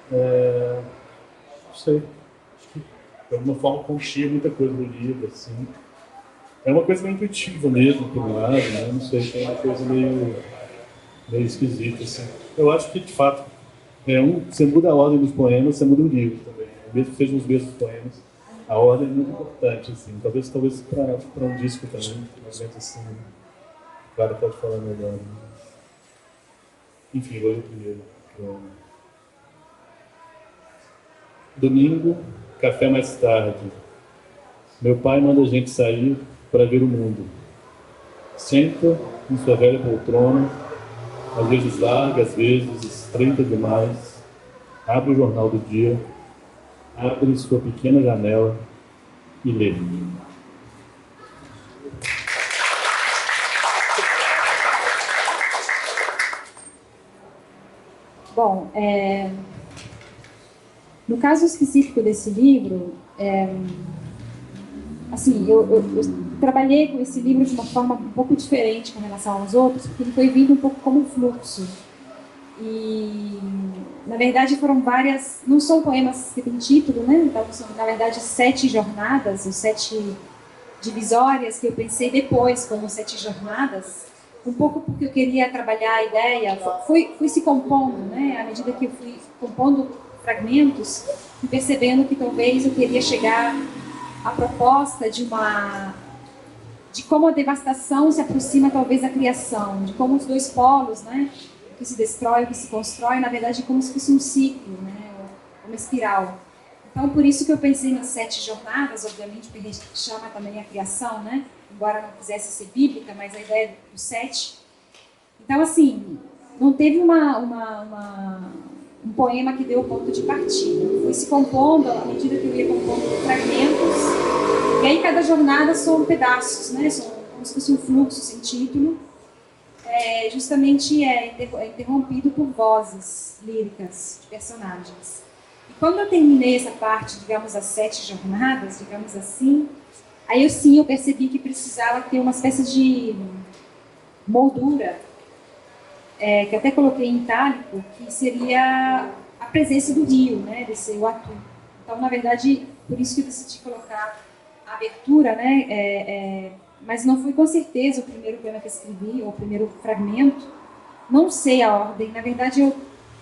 não sei, acho que de alguma forma continha muita coisa do livro, assim. É uma coisa meio intuitiva mesmo, por um lado, né? Não sei, tem uma coisa meio esquisita, assim. Eu acho que, de fato, você muda a ordem dos poemas, você muda o livro também. Mesmo que sejam os mesmos poemas, a ordem é muito importante, assim. Talvez para um disco também, mas assim, claro, pode falar melhor. Né? Enfim, vou ler o primeiro. Domingo, café mais tarde. Meu pai manda a gente sair para ver o mundo. Senta em sua velha poltrona, às vezes larga, às vezes estreita demais. Abre o jornal do dia, abre sua pequena janela e lê. Bom, no caso específico desse livro, assim, eu trabalhei com esse livro de uma forma um pouco diferente com relação aos outros, porque ele foi vindo um pouco como um fluxo. E, na verdade, foram várias... Não são poemas que têm título, né? Então, são, na verdade, 7 jornadas, ou 7 divisórias que eu pensei depois como 7 jornadas, um pouco porque eu queria trabalhar a ideia, fui se compondo, né? À medida que eu fui compondo fragmentos, e percebendo que talvez eu queria chegar à proposta de como a devastação se aproxima talvez da criação, de como os dois polos, né? O que se destrói, o que se constrói, na verdade, como se fosse um ciclo, né? Uma espiral. Então, por isso que eu pensei nas 7 jornadas, obviamente, porque a gente chama também a criação, né? Embora não quisesse ser bíblica, mas a ideia do 7. Então, assim, não teve um poema que deu o ponto de partida. Foi se compondo à medida que eu ia compondo fragmentos. E aí, cada jornada são pedaços, né? São como se fosse um fluxo sem título. Justamente interrompido por vozes líricas de personagens. E quando eu terminei essa parte, digamos, as 7 jornadas, digamos assim, aí eu percebi que precisava ter uma espécie de moldura, que até coloquei em itálico, que seria a presença do rio, né, desse Uatu. Então, na verdade, por isso que eu decidi colocar a abertura, né, mas não foi com certeza o primeiro poema que eu escrevi, ou o primeiro fragmento. Não sei a ordem. Na verdade, o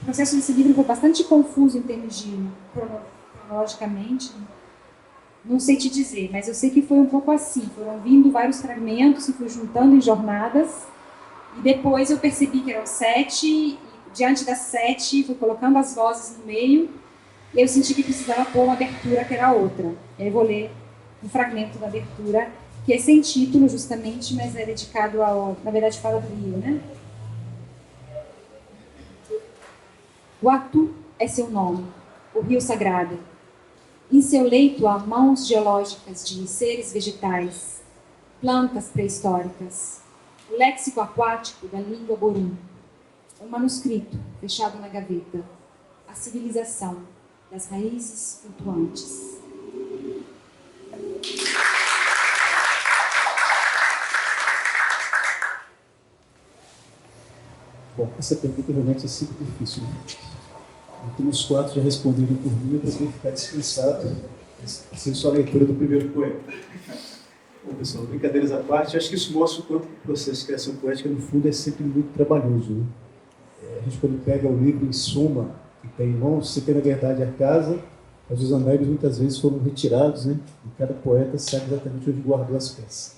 processo desse livro foi bastante confuso em termos de cronologicamente. Não sei te dizer, mas eu sei que foi um pouco assim. Foram vindo vários fragmentos, se foi juntando em jornadas. E depois eu percebi que eram 7, e diante das 7, fui colocando as vozes no meio. E eu senti que precisava pôr uma abertura, que era outra. E aí eu vou ler um fragmento da abertura, que é sem título, justamente, mas é dedicado na verdade, fala do rio, né? Guatu é seu nome, o rio sagrado. Em seu leito há mãos geológicas de seres vegetais, plantas pré-históricas, o léxico aquático da língua borum, um manuscrito fechado na gaveta, a civilização das raízes flutuantes. Bom, essa pergunta realmente é sempre difícil, né? Então, os 4 já responderam por mim, eu preciso ficar descansado. Preciso só a leitura do primeiro poema. Bom, pessoal, brincadeiras à parte, acho que isso mostra o quanto o processo de criação poética, no fundo, é sempre muito trabalhoso, né? A gente, quando pega o livro em suma, que tem em mãos, você tem, na verdade, a casa, mas os anéis muitas vezes foram retirados, né? E cada poeta sabe exatamente onde guardou as peças.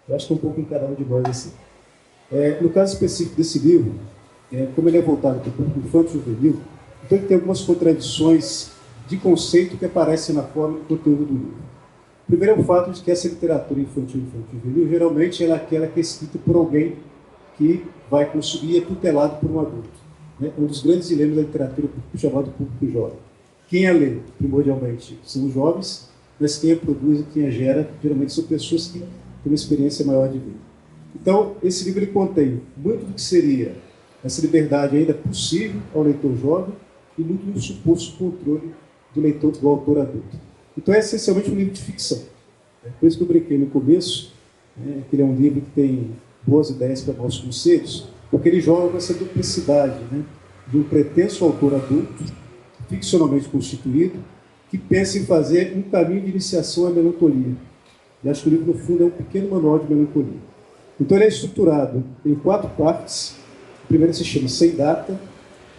Eu acho que é um pouco em cada um de nós assim. No caso específico desse livro, como ele é voltado para o público infantil juvenil, então ele tem algumas contradições de conceito que aparecem na forma e no conteúdo do livro. Primeiro é o fato de que essa literatura infantil juvenil, geralmente ela é aquela que é escrita por alguém que vai consumir e é tutelado por um adulto. Né? Um dos grandes dilemas da literatura chamado público jovem. Quem a lê, primordialmente, são os jovens, mas quem a produz e quem a gera, geralmente são pessoas que têm uma experiência maior de vida. Então, esse livro ele contém muito do que seria essa liberdade ainda possível ao leitor jovem e muito do suposto controle do leitor, do autor adulto. Então, é essencialmente um livro de ficção. Por isso que eu brinquei no começo, que ele é um livro que tem boas ideias para maus conselhos, porque ele joga essa duplicidade, né, de um pretenso autor adulto, ficcionalmente constituído, que pensa em fazer um caminho de iniciação à melancolia. E acho que o livro, no fundo, é um pequeno manual de melancolia. Então, ele é estruturado em 4 partes. A primeira se chama Sem Data,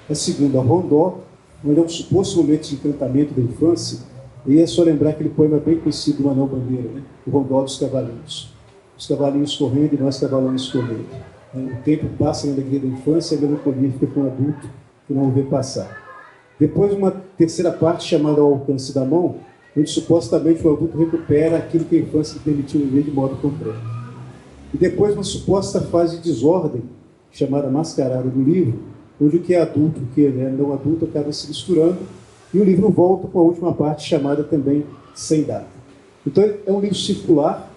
a segunda, Rondó, onde é um suposto momento de encantamento da infância, e é só lembrar aquele poema bem conhecido do Manuel Bandeira, né? O Rondó dos Cavalinhos. Os cavalinhos correndo e nós cavalinhos correndo. O tempo passa na alegria da infância e a melancolia fica com o adulto que não o vê passar. Depois, uma terceira parte chamada Ao Alcance da Mão, onde supostamente o adulto recupera aquilo que a infância lhe permitiu viver de modo completo. E depois, uma suposta fase de desordem, chamada Mascarada do livro, onde o que é adulto e o que é não adulto acaba se misturando, e o livro volta com a última parte chamada também Sem Data. Então, é um livro circular,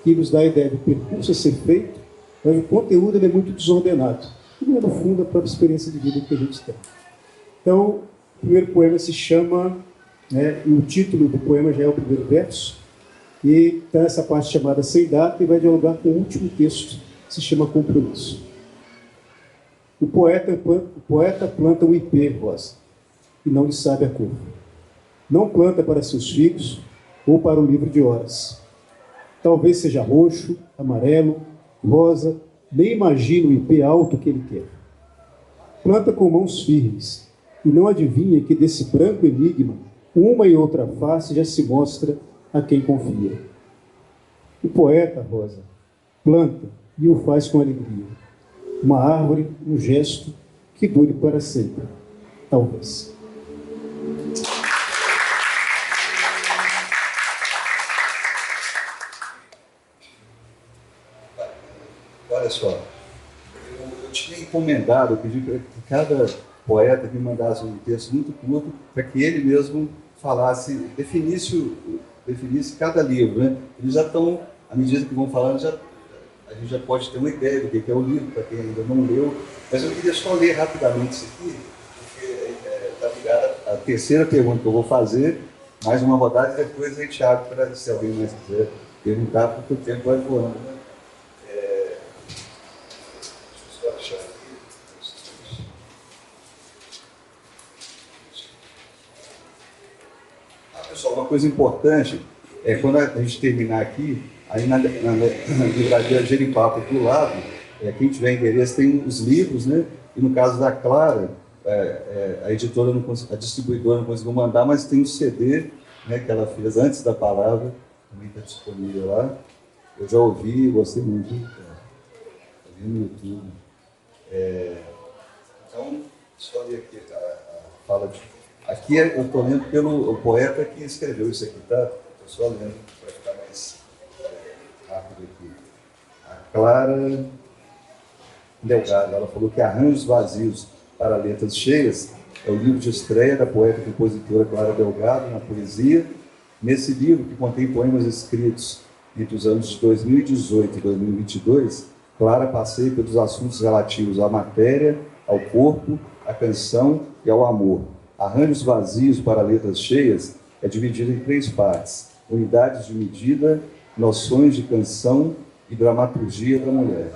que nos dá a ideia do percurso a ser feito, mas o conteúdo ele é muito desordenado. E, no fundo, a própria experiência de vida que a gente tem. Então, o primeiro poema se chama, e o título do poema já é o primeiro verso, e está nessa parte chamada Sem Data, e vai dialogar com o último texto, que se chama Compromisso. O poeta planta um ipê rosa, e não lhe sabe a cor. Não planta para seus filhos, ou para o livro de horas. Talvez seja roxo, amarelo, rosa, nem imagina o ipê alto que ele quer. Planta com mãos firmes, e não adivinha que desse branco enigma, uma e outra face já se mostra a quem confia. O poeta, Rosa, planta e o faz com alegria. Uma árvore, um gesto que dure para sempre, talvez. Olha só, eu tinha encomendado, eu pedi para que cada poeta me mandasse um texto muito curto, para que ele mesmo falasse, definisse cada livro, né? Eles já estão, à medida que vão falando, a gente já pode ter uma ideia do que é o livro, para quem ainda não leu, mas eu queria só ler rapidamente isso aqui, porque está ligado à terceira pergunta que eu vou fazer, mais uma rodada, e depois a gente abre para, se alguém mais quiser perguntar, porque o tempo vai voando, né? Deixa eu só achar aqui. Pessoal, uma coisa importante é quando a gente terminar aqui, aí na livraria Genipapo do lado, quem tiver interesse tem os livros, né? E no caso da Clara, a editora, a distribuidora não conseguiu mandar, mas tem o CD, né, que ela fez antes da palavra, também está disponível lá. Eu já ouvi, gostei muito. Ouvi no YouTube. Então, só ler aqui a fala de... Aqui eu estou lendo pelo poeta que escreveu isso aqui, tá? Estou só lendo para ficar mais rápido aqui. A Clara Delgado, ela falou que arranjos vazios para letras cheias é o livro de estreia da poeta e compositora Clara Delgado na poesia. Nesse livro, que contém poemas escritos entre os anos de 2018 e 2022, Clara passeia pelos assuntos relativos à matéria, ao corpo, à canção e ao amor. Arranjos Vazios para Letras Cheias é dividido em 3 partes: unidades de medida, noções de canção e dramaturgia da mulher.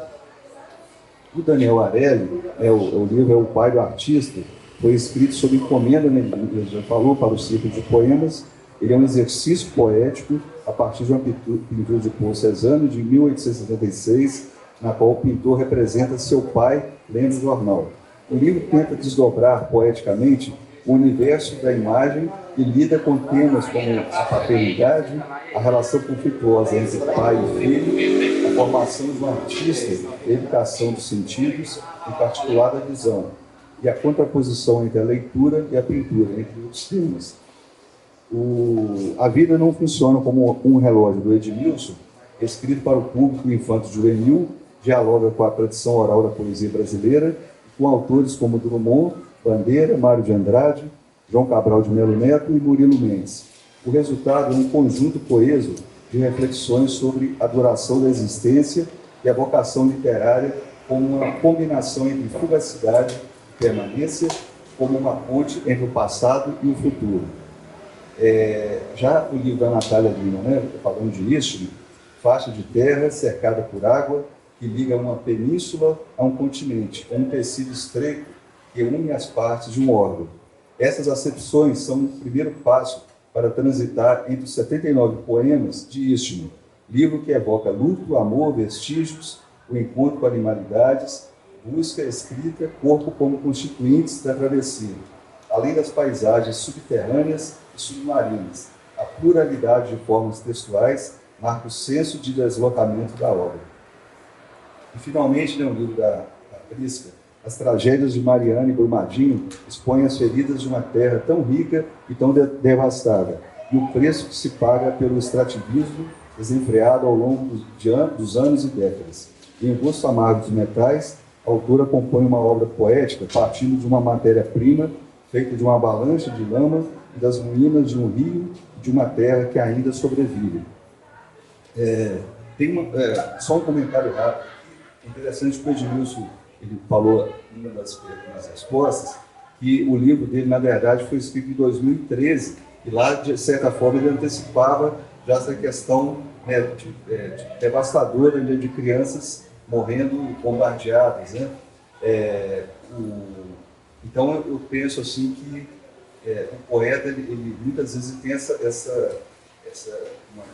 O Daniel Arelli, o livro é O Pai do Artista, foi escrito sob encomenda, né, ele já falou, para o ciclo de poemas. Ele é um exercício poético a partir de uma pintura de Paul Cézanne de 1876, na qual o pintor representa seu pai lendo o jornal. O livro tenta desdobrar poeticamente o universo da imagem e lida com temas como a paternidade, a relação conflituosa entre pai e filho, a formação de um artista, a educação dos sentidos, em particular da visão, e a contraposição entre a leitura e a pintura, entre outros temas. A Vida Não Funciona como um Relógio, do Edmilson, escrito para o público infanto-juvenil, dialoga com a tradição oral da poesia brasileira, com autores como Drummond, Bandeira, Mário de Andrade, João Cabral de Melo Neto e Murilo Mendes. O resultado é um conjunto coeso de reflexões sobre a duração da existência e a vocação literária como uma combinação entre fugacidade e permanência, como uma ponte entre o passado e o futuro. Já o livro da Natália Lima, né, falando de Istmo, faixa de terra cercada por água, que liga uma península a um continente, um tecido estreito que une as partes de um órgão. Essas acepções são o primeiro passo para transitar entre os 79 poemas de Istmo, livro que evoca luto, amor, vestígios, o encontro com animalidades, busca, escrita, corpo como constituintes da travessia, além das paisagens subterrâneas e submarinas. A pluralidade de formas textuais marca o senso de deslocamento da obra. E, finalmente, no livro da Prisca, As Tragédias de Mariana e Brumadinho expõem as feridas de uma terra tão rica e tão devastada, e o preço que se paga pelo extrativismo desenfreado ao longo dos anos e décadas. Em Gosto Amargo dos Metais, a autora compõe uma obra poética partindo de uma matéria-prima feita de uma avalanche de lama e das ruínas de um rio e de uma terra que ainda sobrevive. Só um comentário rápido. Interessante que o Edmilson ele falou em uma das respostas que o livro dele, na verdade, foi escrito em 2013 e lá, de certa forma, ele antecipava já essa questão devastadora de crianças morrendo bombardeadas, né? Então, eu penso assim que o poeta, ele muitas vezes tem uma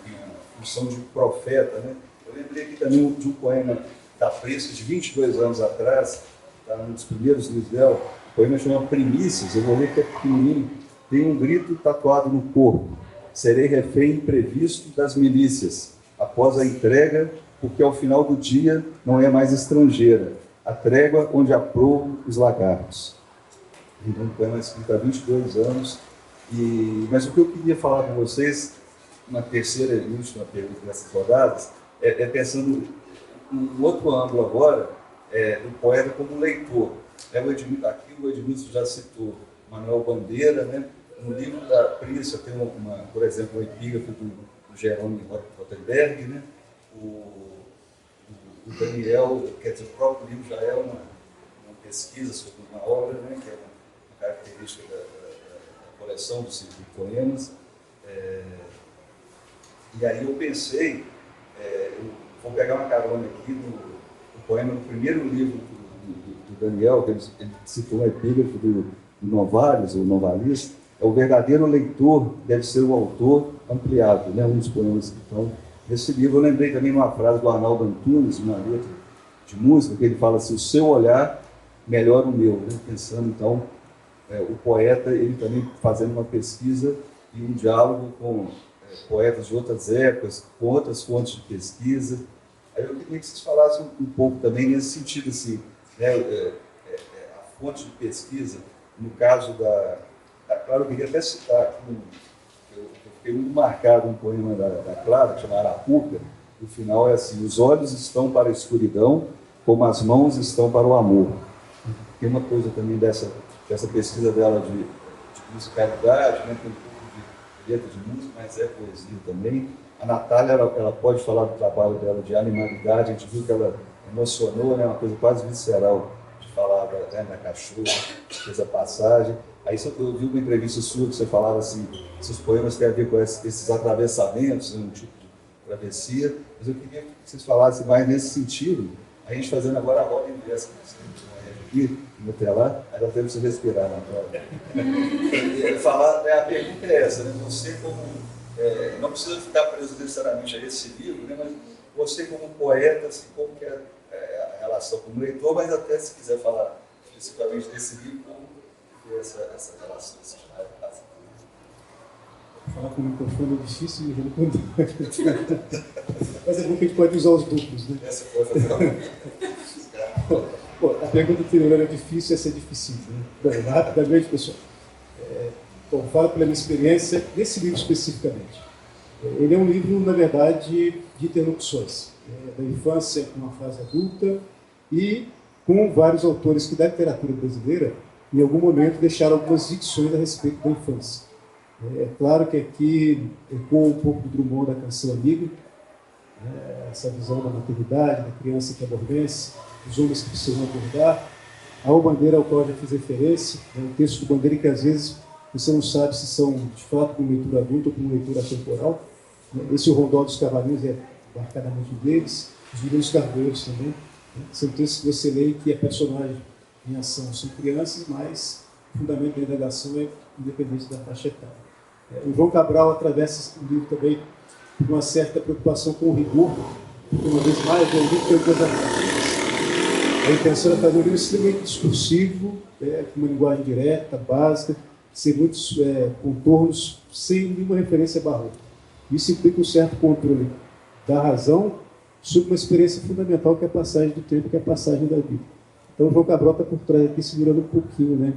função de profeta, né? Eu lembrei aqui também de um poema da Prisca, de 22 anos atrás, está um dos primeiros livros dela, o poema chama Primícias, eu vou ler que é pequenininho. Tem um grito tatuado no corpo: serei refém imprevisto das milícias, após a entrega, porque ao final do dia não é mais estrangeira, a trégua onde aprovo os lagartos. Então, um poema escrito há 22 anos, mas o que eu queria falar com vocês, na terceira e última pergunta dessas rodadas, é pensando um outro ângulo agora, do poeta como leitor. Aqui o Edmilson já citou Manuel Bandeira, né? No livro da Prisca tem, por exemplo, um epígrafe do Jerome Rothenberg, né? O Daniel, quer dizer, o próprio livro já é uma pesquisa sobre uma obra, né? Que é uma característica da coleção do ciclo de poemas. E aí eu pensei, vou pegar uma carona aqui no poema, no primeiro livro do Daniel, que ele citou um epígrafe do Novalis, ou Novalis, o verdadeiro leitor deve ser o autor ampliado, né? Um dos poemas que estão nesse livro. Eu lembrei também uma frase do Arnaldo Antunes, uma letra de música, que ele fala assim: o seu olhar melhora o meu, né? Pensando, então, o poeta, ele também fazendo uma pesquisa e um diálogo com poetas de outras épocas, com outras fontes de pesquisa. Aí eu queria que vocês falassem um pouco também nesse sentido, assim, né, a fonte de pesquisa, no caso da Clara, eu queria até citar aqui, eu fiquei muito marcado um poema da Clara, que chama Arapuca. O final é assim: os olhos estão para a escuridão, como as mãos estão para o amor. tem uma coisa também dessa pesquisa dela de musicalidade, né? Tem um pouco de letra de música, mas é poesia também. A Natália, ela pode falar do trabalho dela de animalidade, a gente viu que ela emocionou, né? Uma coisa quase visceral de falar da cachorra, fez a passagem. Aí eu vi uma entrevista sua que você falava assim, se os poemas têm a ver com esses atravessamentos, um tipo de travessia, mas eu queria que vocês falassem mais nesse sentido, a gente fazendo agora a roda inversa, aqui, no telar, aí nós temos que respirar na falar, né, a pergunta é essa, né? Você como, não precisa ficar preso necessariamente a esse livro, né, mas você como poeta, assim, como que é a relação com o leitor, mas até se quiser falar especificamente desse livro, como que é essa relação, esse Falar com o microfone é difícil de responder. Mas é bom que a gente pode usar os duplos, né? Essa pode fazer uma... Bom, a pergunta anterior era difícil, essa é difícil, né? Bom, rapidamente, pessoal. Bom, falo pela minha experiência nesse livro especificamente. Ele é um livro, na verdade, de interlocuções. Da infância com a fase adulta e com vários autores que da literatura brasileira, em algum momento, deixaram algumas dicções a respeito da infância. É claro que aqui ecoa um pouco do Drummond da Canção Amiga, essa visão da maternidade, da criança que aborrece, dos homens que precisam abordar. Há uma Bandeira ao qual eu já fiz referência, um texto do Bandeira que às vezes você não sabe se são de fato com leitura adulta ou com leitura temporal. Esse O Rondó dos Cavalinhos é marcadamente um deles, Os Meninos Carvoeiros também. São textos que você lê que a personagem em ação são crianças, mas o fundamento da indagação é independente da faixa etária. O João Cabral atravessa o livro também por uma certa preocupação com o rigor, porque uma vez mais o livro tem coisas narrativas. A intenção é fazer um livro extremamente discursivo, com uma linguagem direta, básica, sem muitos contornos, sem nenhuma referência barroca. Isso implica um certo controle da razão sobre uma experiência fundamental que é a passagem do tempo, que é a passagem da vida. Então o João Cabral está por trás aqui segurando um pouquinho, né,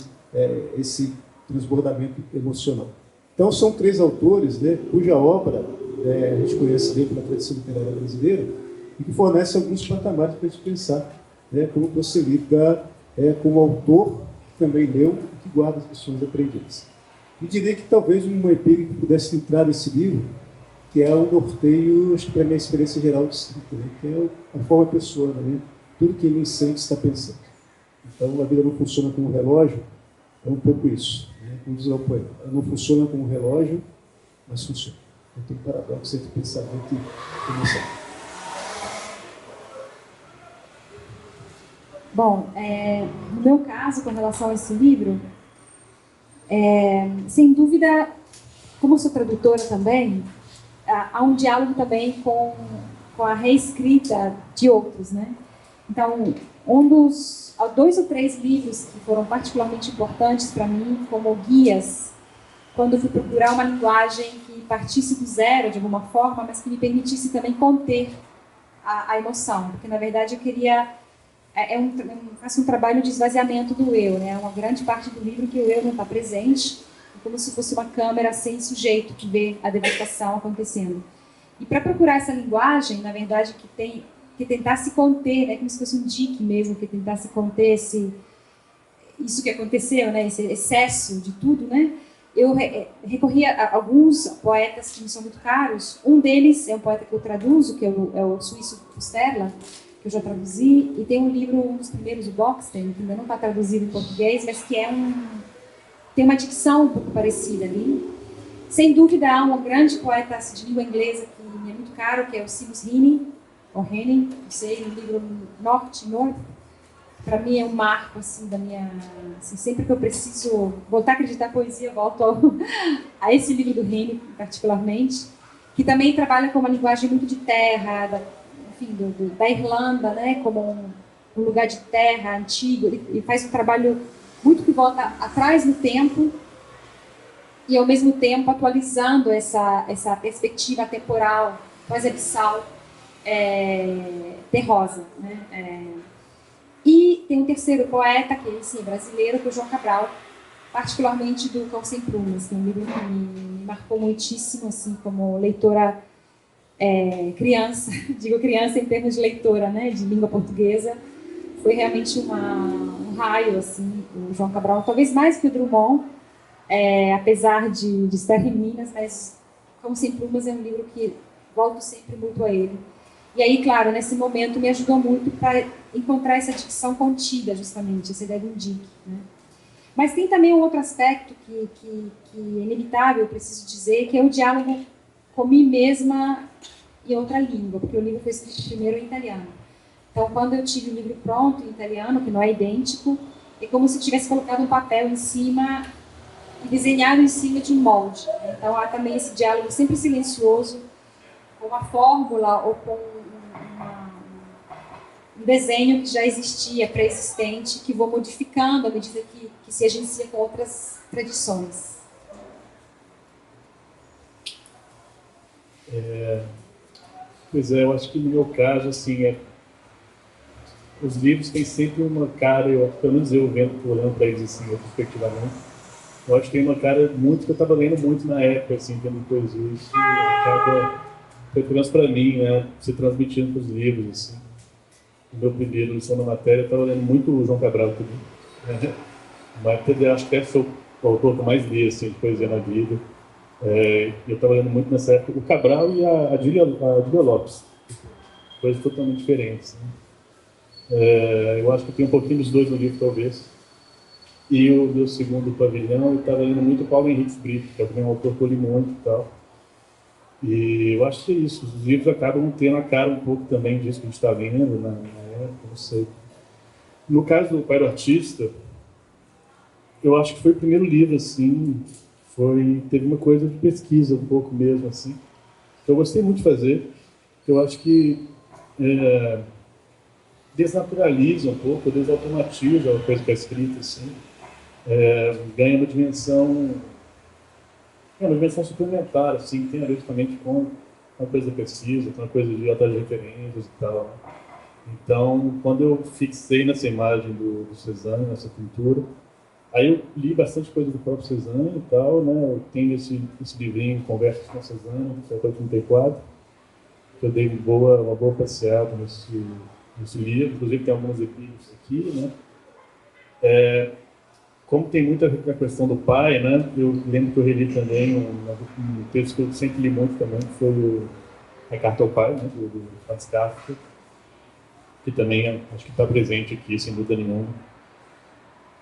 esse transbordamento emocional. Então, são 3 autores, né, cuja obra a gente conhece bem pela tradição literária brasileira e que fornece alguns patamares para a gente pensar, né, como você lida com o autor que também leu e que guarda as lições aprendidas. E diria que talvez uma epígrafe que pudesse entrar nesse livro, que é o norteio, acho que para a minha experiência geral de escrita, né, que é a forma pessoa, né, tudo que ele sente está pensando. Então, a vida não funciona como um relógio, é um pouco isso. Como diz o poema, não funciona como um relógio, mas funciona. Então tem um paradoxo entre pensamento e emoção. Bom, no meu caso, com relação a esse livro, sem dúvida, como eu sou tradutora também, há um diálogo também com a reescrita de outros, né? Então, há 2 ou 3 livros que foram particularmente importantes para mim como guias, quando eu fui procurar uma linguagem que partisse do zero de alguma forma, mas que me permitisse também conter a emoção, porque na verdade eu queria faço um trabalho de esvaziamento do eu, né? Uma grande parte do livro que o eu não está presente, como se fosse uma câmera sem sujeito que vê a devastação acontecendo. E para procurar essa linguagem, na verdade, que tentar se conter, né, como se fosse um dique mesmo, que tentasse conter isso que aconteceu, né, esse excesso de tudo, né, eu recorri a alguns poetas que me são muito caros. Um deles é um poeta que eu traduzo, que é o suíço Pusterla, que eu já traduzi, e tem um livro, um dos primeiros, o Boxten, que ainda não está traduzido em português, mas que tem uma dicção um pouco parecida ali. Sem dúvida, há um grande poeta de língua inglesa que me é muito caro, que é o Seamus Heaney, ou Henning, não sei, o livro North, para mim é um marco, assim, da minha... Assim, sempre que eu preciso voltar a acreditar em poesia, eu volto a esse livro do Henning, particularmente, que também trabalha com uma linguagem muito de terra, da Irlanda, né, como um lugar de terra antigo, e faz um trabalho muito que volta atrás no tempo, e ao mesmo tempo atualizando essa perspectiva temporal, quase abissal, terrosa, né? E tem um terceiro poeta, que sim, é brasileiro, que é o João Cabral, particularmente do Cão Sem Plumas, que é um livro que me marcou muitíssimo, assim, como leitora criança, digo criança em termos de leitora, né, de língua portuguesa. Foi realmente um raio, assim, o João Cabral, talvez mais que o Drummond, apesar de estar em Minas, mas Como Sem Plumas é um livro que volto sempre muito a ele. E aí, claro, nesse momento me ajudou muito para encontrar essa dicção contida, justamente, essa ideia do indique, né? Mas tem também um outro aspecto que é inevitável, eu preciso dizer, que é o diálogo com mim mesma em outra língua, porque o livro foi escrito primeiro em italiano. Então, quando eu tive o livro pronto em italiano, que não é idêntico, é como se eu tivesse colocado um papel em cima e desenhado em cima de um molde. Então, há também esse diálogo sempre silencioso, com uma fórmula ou com um desenho que já existia, pré-existente, que vou modificando à medida que se agencia com outras tradições. Pois é, eu acho que no meu caso, assim, os livros têm sempre uma cara, pelo menos eu olhando para eles assim, retrospectivamente, eu acho que tem uma cara muito que eu estava lendo muito na época, assim, tendo poesia, isso acaba, pelo menos para mim, né, se transmitindo para os livros, assim. O meu primeiro lição da matéria, eu estava lendo muito o João Cabral também, né? Mas acho que até sou o autor que eu mais li, assim, de poesia na vida. Eu estava lendo muito nessa época o Cabral e a Dília Lopes, coisas totalmente diferentes, né? Eu acho que eu tenho um pouquinho dos dois no livro, talvez. E o meu segundo pavilhão, eu estava lendo muito Paulo Henrique Brito, que é também um autor que eu li muito e tal. E eu acho que é isso, os livros acabam tendo a cara um pouco também disso que a gente está vendo na época, não sei. No caso do Pai do Artista, eu acho que foi o primeiro livro, assim, teve uma coisa de pesquisa um pouco mesmo, assim, que eu gostei muito de fazer, que eu acho que desnaturaliza um pouco, desautomatiza a coisa que é escrita, assim, ganha uma dimensão suplementar, assim, tem a ver justamente com uma coisa da pesquisa, com uma coisa de atrás de referências e tal. Então, quando eu fixei nessa imagem do Cézanne, nessa pintura, aí eu li bastante coisa do próprio Cézanne e tal, né? Eu tenho esse livrinho, Conversas com Cézanne, que é 84, que eu dei uma boa passeada nesse livro, inclusive tem algumas epígrafes aqui, né? Como tem muita a questão do pai, né? Eu lembro que eu reli também um texto que eu sempre li muito também, que foi a Carta ao Pai, né? Do Franz Kafka, que também acho que está presente aqui, sem dúvida nenhuma.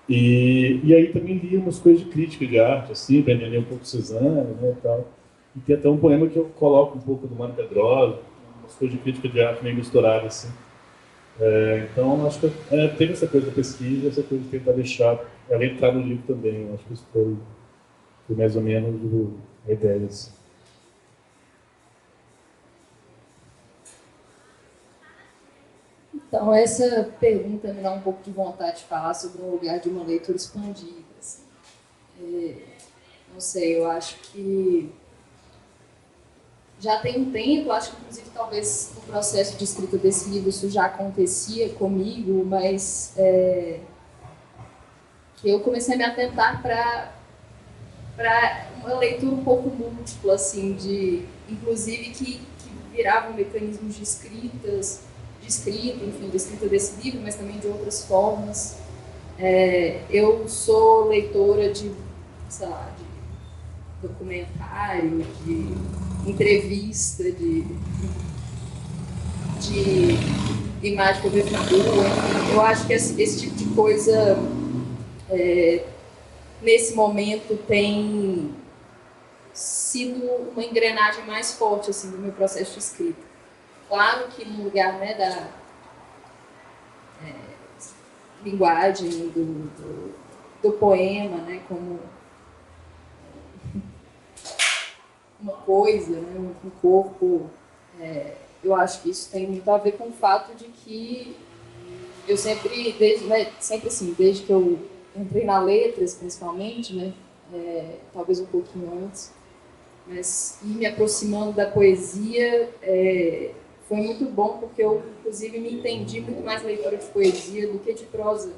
E aí também li umas coisas de crítica de arte, assim, aprendendo um pouco Cézanne, né, e tal. E tem até um poema que eu coloco um pouco do Mário Pedrosa, umas coisas de crítica de arte meio misturadas, assim. Então, acho que teve essa coisa da pesquisa, essa coisa de tentar deixar ela entrar no livro também. Eu acho que isso foi mais ou menos a ideia, assim. Então, essa pergunta me dá um pouco de vontade de falar sobre um lugar de uma leitura expandida. Assim. Não sei, eu acho que já tem um tempo, acho que inclusive talvez no processo de escrita desse livro isso já acontecia comigo, mas que eu comecei a me atentar para uma leitura um pouco múltipla, assim, inclusive que viravam mecanismos de escrita, enfim, de escrita desse livro, mas também de outras formas. Eu sou leitora de, sei lá, de documentário, de entrevista, de imagem que eu vejo na rua. Eu acho que esse tipo de coisa, nesse momento, tem sido uma engrenagem mais forte assim, do meu processo de escrita. Claro que no lugar, né, da linguagem, do poema, né, como uma coisa, né, um corpo, eu acho que isso tem muito a ver com o fato de que eu sempre, desde que eu entrei na letras, principalmente, né, talvez um pouquinho antes, mas ir me aproximando da poesia foi muito bom, porque eu, inclusive, me entendi muito mais leitora de poesia do que de prosa.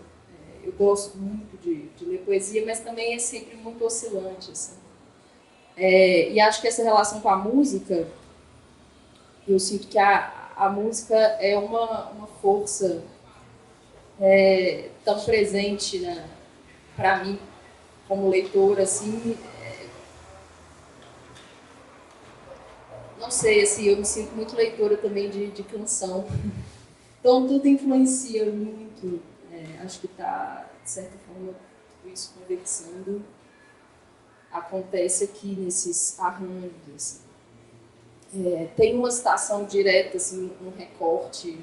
Eu gosto muito de ler poesia, mas também é sempre muito oscilante, assim. E acho que essa relação com a música, eu sinto que a música é uma força tão presente para mim como leitora, assim, não sei, assim, eu me sinto muito leitora também de canção. Então tudo influencia muito, acho que está, de certa forma, tudo isso conversando, acontece aqui nesses arranjos, assim. Tem uma citação direta, assim, um recorte,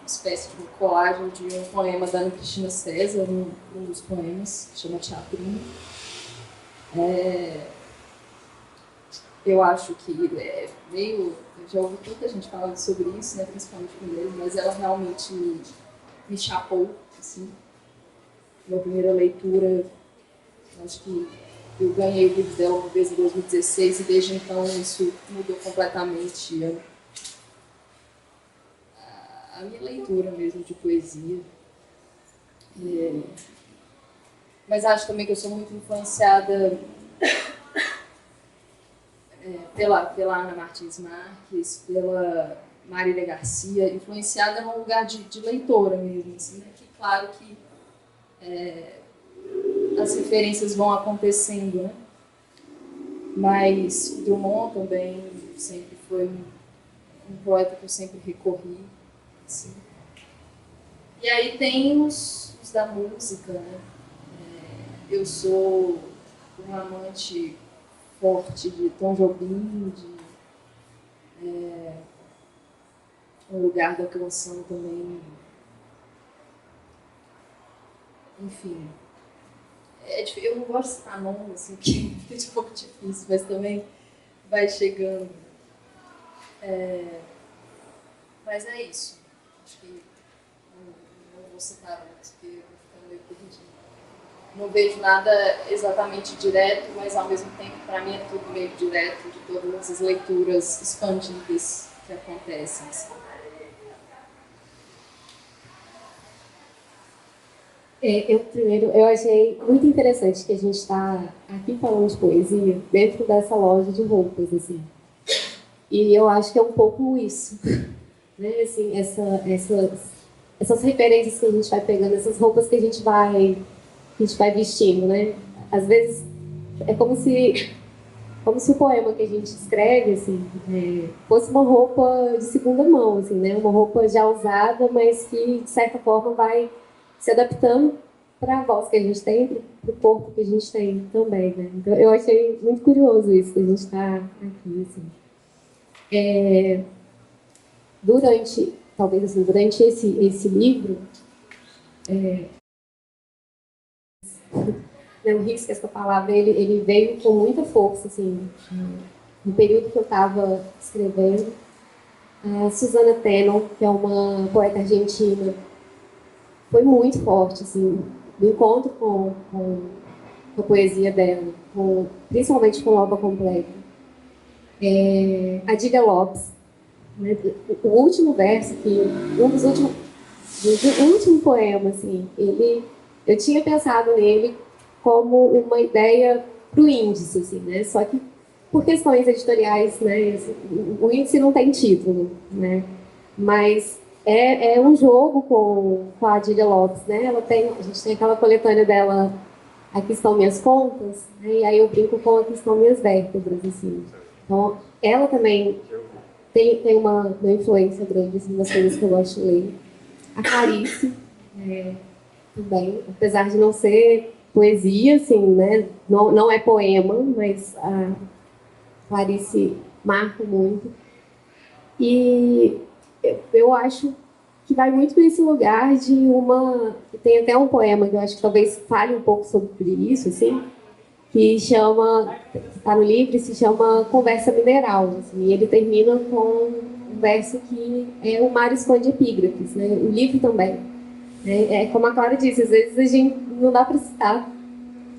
uma espécie de colagem de um poema da Ana Cristina César, um dos poemas, que chama Teatrinho. Eu acho que eu já ouvi tanta gente falando sobre isso, né, principalmente mulheres, mas ela realmente me chapou, assim. Minha primeira leitura, acho que eu ganhei o livro dela uma vez em 2016 e desde então isso mudou completamente a minha leitura mesmo de poesia. Mas acho também que eu sou muito influenciada pela Ana Martins Marques, pela Marília Garcia, influenciada num lugar de leitora mesmo, assim, né? Que claro que as referências vão acontecendo, né? Mas Drummond também sempre foi um poeta que eu sempre recorri, assim. E aí tem os da música, né? Eu sou uma amante forte de Tom Jobim, O Lugar da Canção também. Enfim, eu não gosto de citar nome, assim, que é um pouco difícil, mas também vai chegando. Mas é isso. Acho que não vou citar outros, porque eu vou ficar meio perdida. Não vejo nada exatamente direto, mas ao mesmo tempo, para mim, é tudo meio direto, de todas essas leituras expandidas que acontecem. Assim. Eu achei muito interessante que a gente está aqui falando de poesia dentro dessa loja de roupas, assim. E eu acho que é um pouco isso, né? Assim, essas referências que a gente vai pegando, essas roupas que a gente vai vestindo, né? Às vezes é como se o poema que a gente escreve, assim, fosse uma roupa de segunda mão, assim, né? Uma roupa já usada, mas que de certa forma vai se adaptando para a voz que a gente tem, para o corpo que a gente tem também, né? Então eu achei muito curioso isso que a gente está aqui, assim. Durante esse livro, não risco essa palavra, ele veio com muita força, assim, no período que eu estava escrevendo. A Susana Tenon, que é uma poeta argentina, foi muito forte, assim, no encontro com a poesia dela, principalmente com Obra Completa. A Dília Lopes, né, o último verso, o último poema, assim, eu tinha pensado nele como uma ideia para o índice, assim, né? Só que por questões editoriais, né? O índice não tem título, né? Mas é um jogo com a Dília Lopes, né? A gente tem aquela coletânea dela, Aqui Estão Minhas Contas, né? E aí eu brinco com Aqui Estão Minhas Vértebras, assim. Então, ela também tem uma influência grande, assim, das coisas que eu gosto de ler. A Clarice, também, apesar de não ser poesia, assim, né? Não é poema, mas a Clarice marca muito. E eu acho que vai muito nesse lugar de tem até um poema que eu acho que talvez fale um pouco sobre isso, assim, que está no livro, se chama Conversa Mineral, assim, e ele termina com um verso que é O Mar Esconde Epígrafes, né? O livro também. Como a Clara disse, às vezes a gente não dá para citar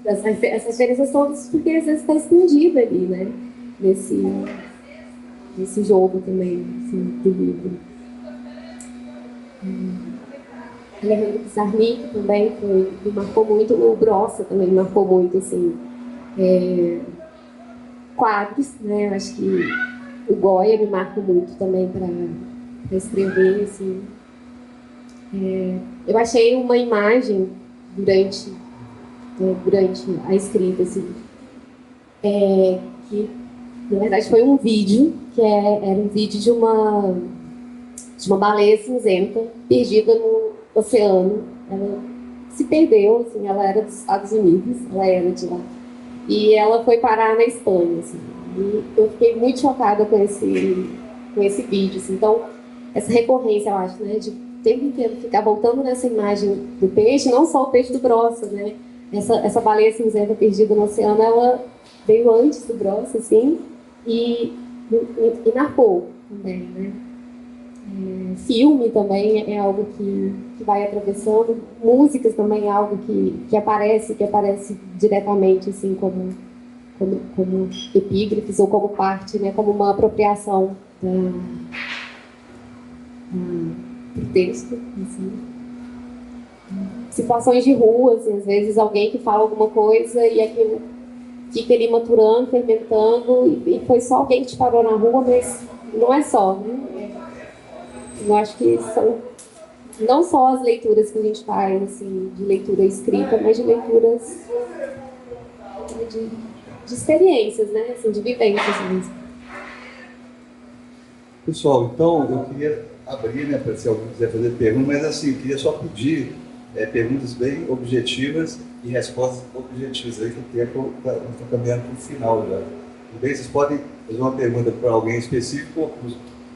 essas referências todas, porque às vezes está escondida ali, né? Nesse jogo também, assim, do livro. Alejandro Pizarnik também me marcou muito, o Brossa também me marcou muito, assim. Quadros, né? Eu acho que o Goya me marca muito também para escrever, assim. Eu achei uma imagem durante a escrita, assim, que na verdade foi um vídeo, era um vídeo de uma baleia cinzenta perdida no oceano. Ela se perdeu, assim, ela era dos Estados Unidos, ela era de lá, e ela foi parar na Espanha, assim, e eu fiquei muito chocada com esse vídeo, assim. Então, essa recorrência, eu acho, né, de o tempo inteiro ficar voltando nessa imagem do peixe, não só o peixe do Brossa, né, essa baleia cinzenta perdida no oceano, ela veio antes do Brossa, assim, e narrou também, né. Filme também é algo que vai atravessando, músicas também é algo que aparece diretamente, assim, como epígrafes ou como parte, né, como uma apropriação do texto, assim. Situações de rua, assim, às vezes alguém que fala alguma coisa e aquilo fica ali maturando, fermentando, e foi só alguém que te parou na rua, mas não é só, né? Eu acho que são não só as leituras que a gente faz, assim, de leitura escrita, mas de leituras de experiências, né? Assim, de vivências mesmo. Pessoal, então eu queria abrir, né, para se alguém quiser fazer perguntas, mas assim, eu queria só pedir perguntas bem objetivas e respostas objetivas aí, que o tempo está caminhando para o final já. Tudo bem? Vocês podem fazer uma pergunta para alguém específico ou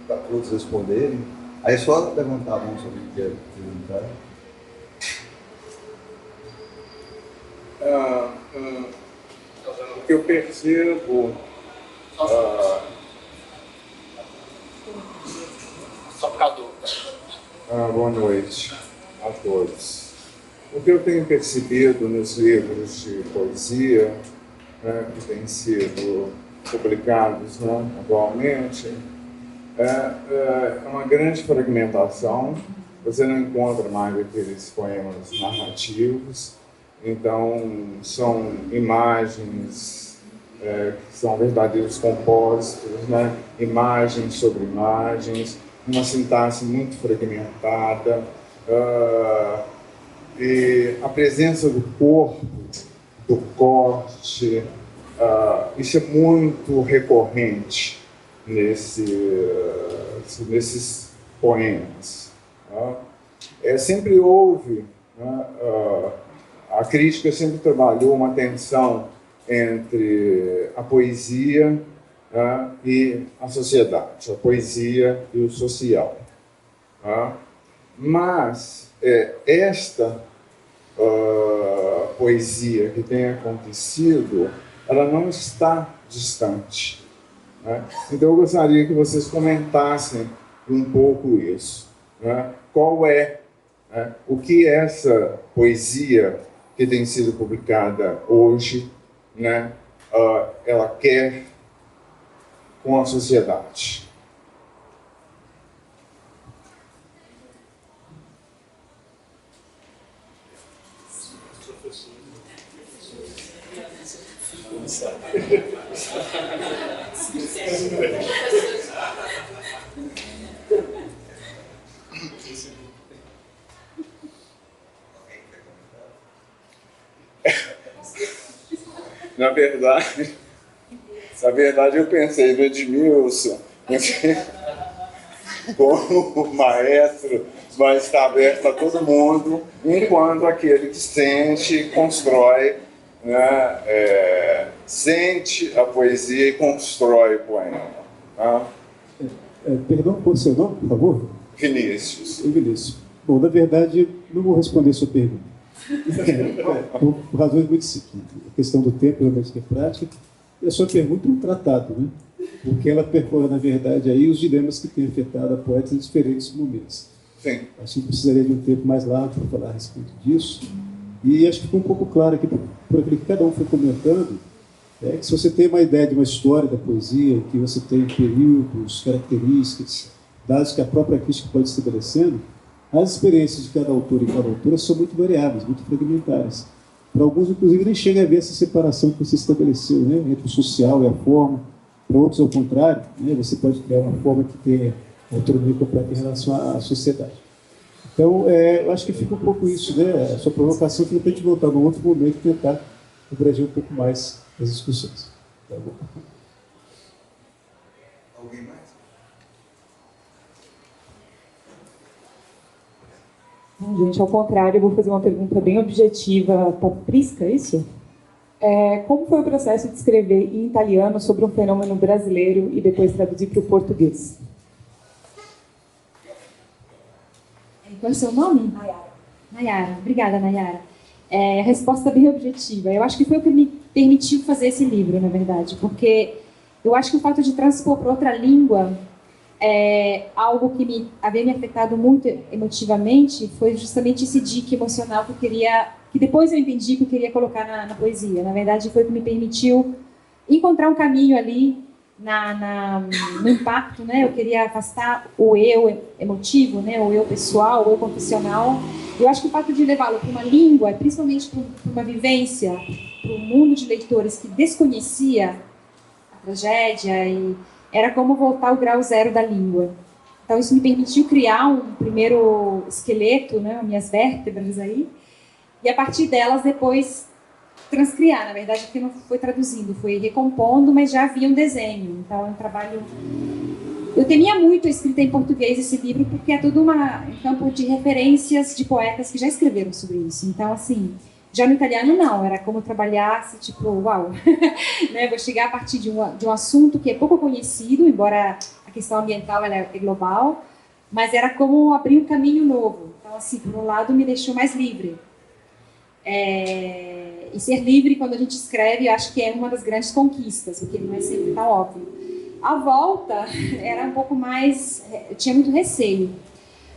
para todos responderem. Aí é só levantar a mão sobre o que quer perguntar. O que eu percebo boa noite a todos. O que eu tenho percebido nos livros de poesia, né, que têm sido publicados, né, atualmente, é uma grande fragmentação. Você não encontra mais aqueles poemas narrativos, então são imagens que são verdadeiros compósitos, né? Imagens sobre imagens, uma sintaxe muito fragmentada, e a presença do corpo, do corte, isso é muito recorrente nesses poemas. Sempre houve, a crítica sempre trabalhou uma tensão entre a poesia e a sociedade, a poesia e o social. Mas esta poesia que tem acontecido, ela não está distante. Então eu gostaria que vocês comentassem um pouco isso. Qual o que essa poesia que tem sido publicada hoje, ela quer com a sociedade? Na verdade, eu pensei no Edmilson como maestro, mas está aberto a todo mundo, enquanto aquele que sente, constrói, sente a poesia e constrói o poema. Perdão, pode ser o nome, por favor? Vinícius. Vinícius. Bom, na verdade, não vou responder a sua pergunta. Por razões muito simples. A questão do tempo realmente que é prática. E a sua pergunta é um tratado, né? Porque ela percorre, na verdade, aí os dilemas que têm afetado a poetas em diferentes momentos. Sim. Acho que precisaria de um tempo mais largo para falar a respeito disso. E acho que ficou um pouco claro aqui, por aquilo que cada um foi comentando, que se você tem uma ideia de uma história da poesia, que você tem períodos, características, dados que a própria crítica pode estabelecendo, as experiências de cada autor e cada autora são muito variáveis, muito fragmentárias. Para alguns, inclusive, nem chega a ver essa separação que você estabeleceu, né, entre o social e a forma. Para outros, ao contrário, né, você pode criar uma forma que tenha autonomia completa em relação à sociedade. Então, eu acho que fica um pouco isso, né? A sua provocação fica para a gente voltar num outro momento e tentar abranger um pouco mais as discussões. Tá bom? Alguém mais? Não, gente, ao contrário, eu vou fazer uma pergunta bem objetiva para Prisca, é isso? Como foi o processo de escrever em italiano sobre um fenômeno brasileiro e depois traduzir para o português? Qual é o seu nome? Nayara. Obrigada, Nayara. A resposta é bem objetiva. Eu acho que foi o que me permitiu fazer esse livro, na verdade, porque eu acho que o fato de transpor para outra língua algo que havia me afetado muito emotivamente foi justamente esse dique emocional que depois eu entendi que eu queria colocar na poesia. Na verdade, foi o que me permitiu encontrar um caminho ali no impacto, né? Eu queria afastar o eu emotivo, né? O eu pessoal, o eu confessional. Eu acho que o fato de levá-lo para uma língua, principalmente para uma vivência, para um mundo de leitores que desconhecia a tragédia, e era como voltar ao grau zero da língua. Então isso me permitiu criar um primeiro esqueleto, né? Minhas vértebras aí, e a partir delas depois transcriar, na verdade, porque não foi traduzindo, foi recompondo, mas já havia um desenho. Então é um trabalho... Eu temia muito a escrita em português esse livro, porque é todo um campo de referências de poetas que já escreveram sobre isso. Então, assim, já no italiano não, era como trabalhar, tipo, uau, né? Vou chegar a partir de um assunto que é pouco conhecido, embora a questão ambiental ela é global, mas era como abrir um caminho novo. Então, assim, por um lado, me deixou mais livre. E ser livre quando a gente escreve, eu acho que é uma das grandes conquistas, porque não é sempre tão óbvio. A volta era um pouco mais... Eu tinha muito receio.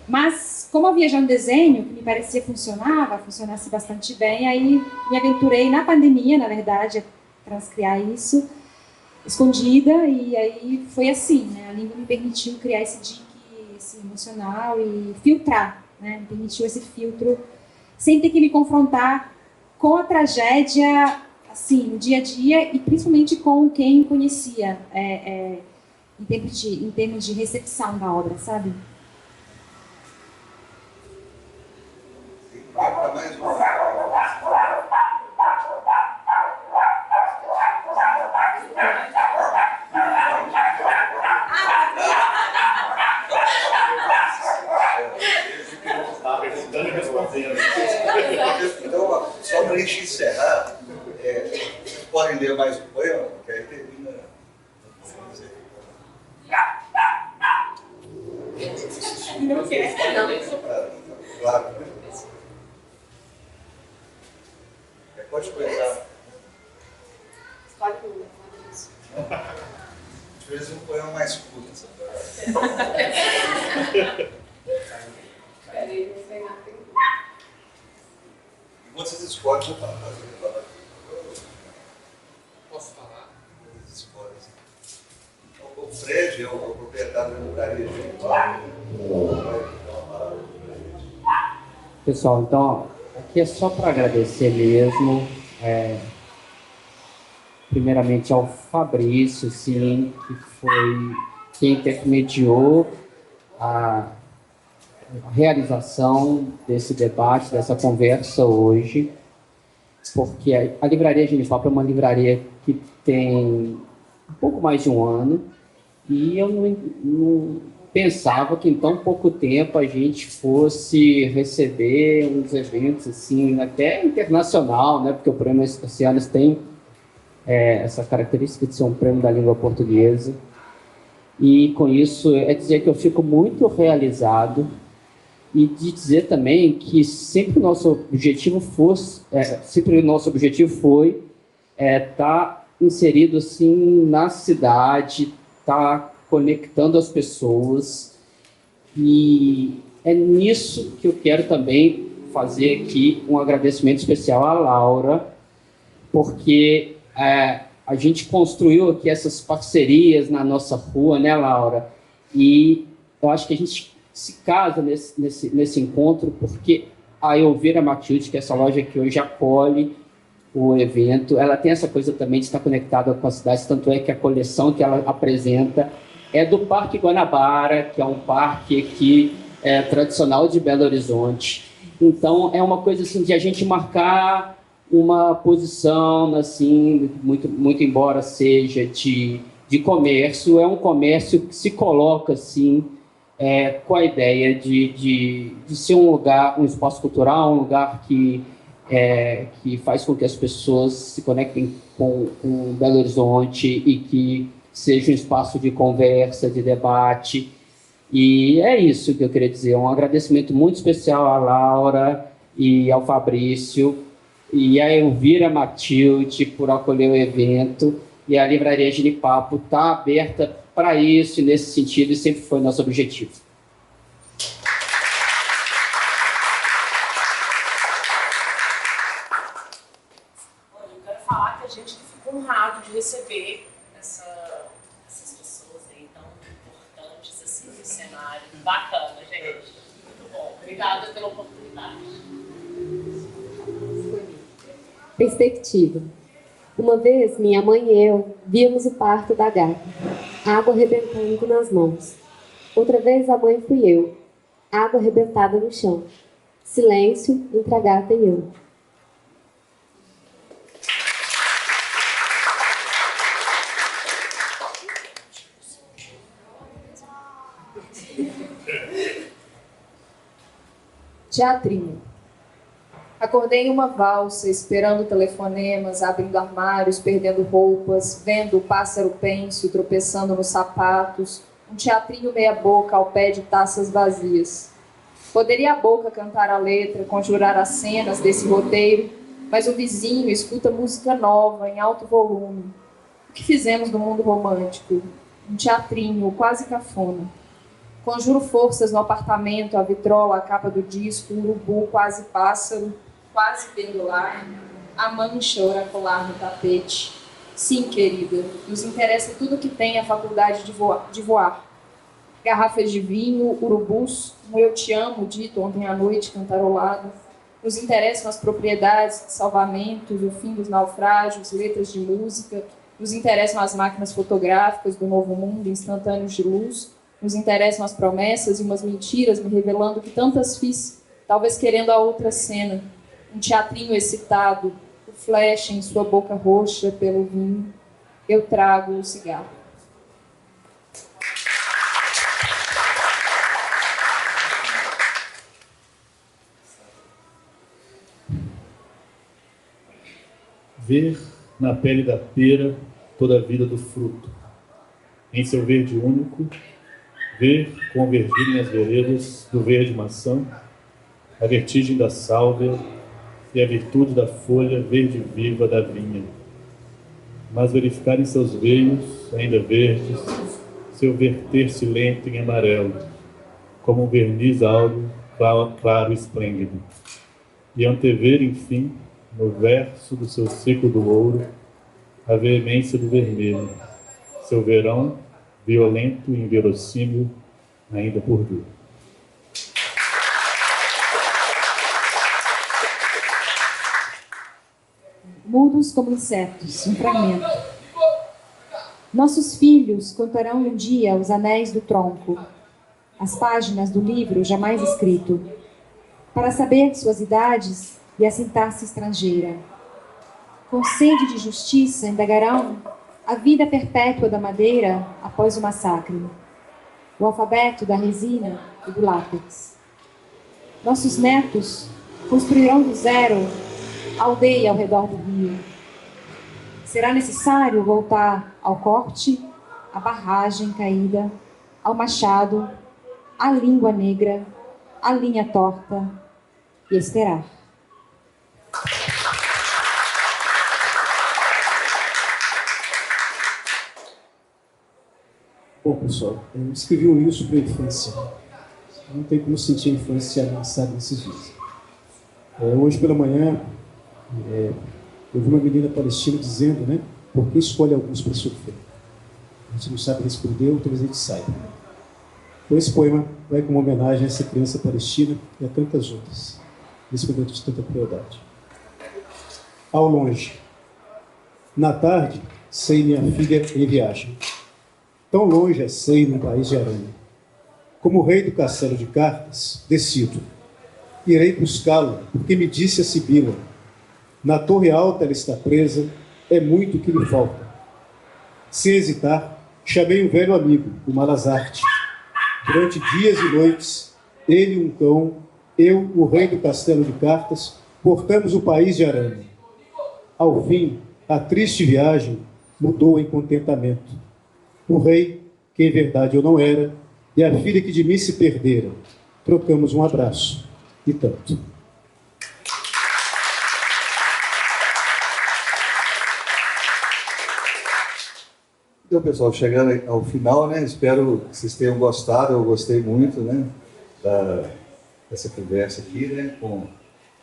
Mas, como havia já um desenho que me parecia funcionasse bastante bem, aí me aventurei na pandemia, na verdade, a transcriar isso, escondida, e aí foi assim, né? A língua me permitiu criar esse dique emocional e filtrar, né? Me permitiu esse filtro sem ter que me confrontar com a tragédia, assim, no dia a dia, e principalmente com quem conhecia, em termos de recepção da obra, sabe? Então, só para a gente encerrar, vocês podem ler mais um poema, que aí termina. Não quer. Claro. Pode começar. Pode isso. Às vezes um poema mais curto. Peraí, não sei nada. Enquanto vocês escolhem, eu falo. Posso falar? Vocês escolhem. O Fred é o proprietário da livraria Genival. Pessoal, então, aqui é só para agradecer mesmo, primeiramente ao Fabrício, sim, que foi quem intermediou a realização desse debate, dessa conversa hoje, porque a Livraria Genival é uma livraria que tem um pouco mais de um ano, e eu não pensava que em tão pouco tempo a gente fosse receber uns eventos assim, até internacional, né? Porque o prêmio esse ano tem essa característica de ser um prêmio da língua portuguesa. E com isso dizer que eu fico muito realizado, e de dizer também que sempre o nosso objetivo foi estar inserido assim na cidade, estar conectando as pessoas, e é nisso que eu quero também fazer aqui um agradecimento especial à Laura, porque a gente construiu aqui essas parcerias na nossa rua, né, Laura? E eu acho que a gente se casa nesse encontro, porque a Elvira Matilde, que é essa loja que hoje acolhe o evento, ela tem essa coisa também de estar conectada com a cidade, tanto é que a coleção que ela apresenta é do Parque Guanabara, que é um parque aqui tradicional de Belo Horizonte. Então, é uma coisa assim de a gente marcar uma posição, assim, muito embora seja de comércio, é um comércio que se coloca assim, com a ideia de ser um lugar, um espaço cultural, um lugar que faz com que as pessoas se conectem com Belo Horizonte e que seja um espaço de conversa, de debate. E é isso que eu queria dizer. Um agradecimento muito especial à Laura e ao Fabrício e à Elvira Matilde por acolher o evento. E a Livraria Genipapo está aberta para isso e nesse sentido, e sempre foi nosso objetivo. Olha, eu quero falar que a gente ficou honrado de receber essas pessoas aí tão importantes assim, no cenário. Bacana, gente. Muito bom. Obrigada pela oportunidade. Perspectiva. Uma vez, minha mãe e eu víamos o parto da gata, água arrebentando nas mãos. Outra vez, a mãe fui eu, água arrebentada no chão. Silêncio entre a gata e eu. Teatrinho. Acordei em uma valsa, esperando telefonemas, abrindo armários, perdendo roupas, vendo o pássaro penso tropeçando nos sapatos, um teatrinho meia-boca ao pé de taças vazias. Poderia a boca cantar a letra, conjurar as cenas desse roteiro, mas o vizinho escuta música nova, em alto volume. O que fizemos no mundo romântico? Um teatrinho, quase cafona. Conjuro forças no apartamento, a vitrola, a capa do disco, o urubu, quase pássaro, quase pendular, a mancha oracular no tapete. Sim, querida, nos interessa tudo que tem a faculdade de voar. Garrafas de vinho, urubus, um eu te amo, dito ontem à noite, cantarolado. Nos interessam as propriedades, salvamentos, o fim dos naufrágios, letras de música. Nos interessam as máquinas fotográficas do novo mundo, instantâneos de luz. Nos interessam as promessas e umas mentiras me revelando que tantas fiz, talvez querendo a outra cena. Um teatrinho excitado, o flash em sua boca roxa pelo vinho. Eu trago o cigarro. Ver na pele da pera toda a vida do fruto, em seu verde único, ver convergirem as veredas do verde maçã, a vertigem da sálvia e a virtude da folha verde viva da vinha. Mas verificar em seus veios, ainda verdes, seu verter-se lento em amarelo, como um verniz áureo, claro e esplêndido. E antever, enfim, no verso do seu ciclo do ouro, a veemência do vermelho, seu verão, violento e inverossímil, ainda por vir. Mudos como insetos, um fragmento. Nossos filhos contarão um dia os anéis do tronco, as páginas do livro jamais escrito, para saber suas idades e a sintaxe estrangeira. Com sede de justiça indagarão a vida perpétua da madeira após o massacre, o alfabeto da resina e do lápis. Nossos netos construirão do zero a aldeia ao redor do rio. Será necessário voltar ao corte, à barragem caída, ao machado, à língua negra, à linha torta e esperar. Bom, pessoal, eu escrevi um livro sobre a infância. Não tem como sentir a infância ameaçada nesses dias. Hoje pela manhã, eu vi uma menina palestina dizendo, né, por que escolhe alguns para sofrer? A gente não sabe responder, talvez a gente saiba. Então esse poema vai como homenagem a essa criança palestina e a tantas outras, nesse momento de tanta crueldade. Ao longe. Na tarde, sei minha filha em viagem. Tão longe sei num país de aranha. Como rei do castelo de cartas, decido. Irei buscá-lo, porque me disse a Sibila. Na torre alta ela está presa, é muito o que lhe falta. Sem hesitar, chamei um velho amigo, o Malazarte. Durante dias e noites, ele e um cão, eu, o rei do castelo de cartas, portamos o país de arame. Ao fim, a triste viagem mudou em contentamento. O rei, que em verdade eu não era, e a filha que de mim se perdera. Trocamos um abraço, e tanto. Então, pessoal, chegando ao final, né? Espero que vocês tenham gostado. Eu gostei muito, né? Dessa conversa aqui, né? Com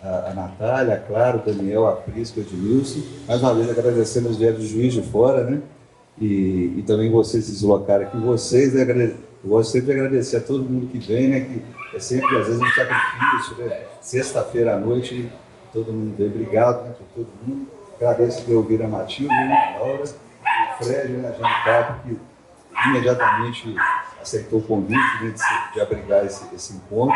a Natália, a Clara, o Daniel, a Prisca, o Edmilson. Mais uma vez agradecendo os velhos de Juiz de Fora, né? E também vocês se deslocaram aqui. Vocês, né? Eu gosto sempre de agradecer a todo mundo que vem, né? Que é sempre, às vezes, um sacrifício, né? Sexta-feira à noite, todo mundo vem. Obrigado, né? Por todo mundo. Agradeço a Elvira Matilde, né? A Laura, o Fred, né? A Jane Capo, que imediatamente aceitou o convite, né? De abrigar esse encontro.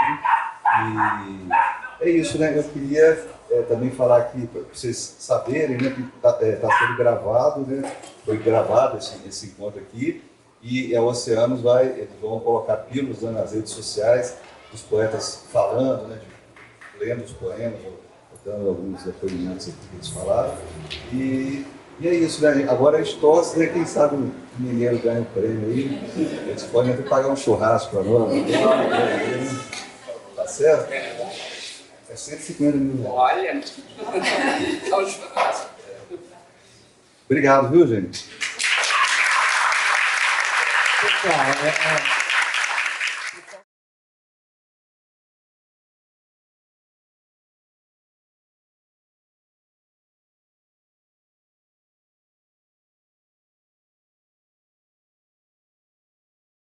E é isso, né? Eu queria também falar aqui para vocês saberem, né? Que está sendo gravado, né? Foi gravado esse encontro aqui. E a Oceanos eles vão colocar pílulas, né, nas redes sociais, dos poetas falando, né, lendo os poemas, dando alguns depoimentos aqui que eles falaram. E é isso, né? Agora a gente torce, né? Quem sabe o mineiro ganha o prêmio aí. Eles podem até pagar um churrasco para nós. Tá certo? É 150 mil. Olha, dá um churrasco. Obrigado, viu, gente? Pessoal,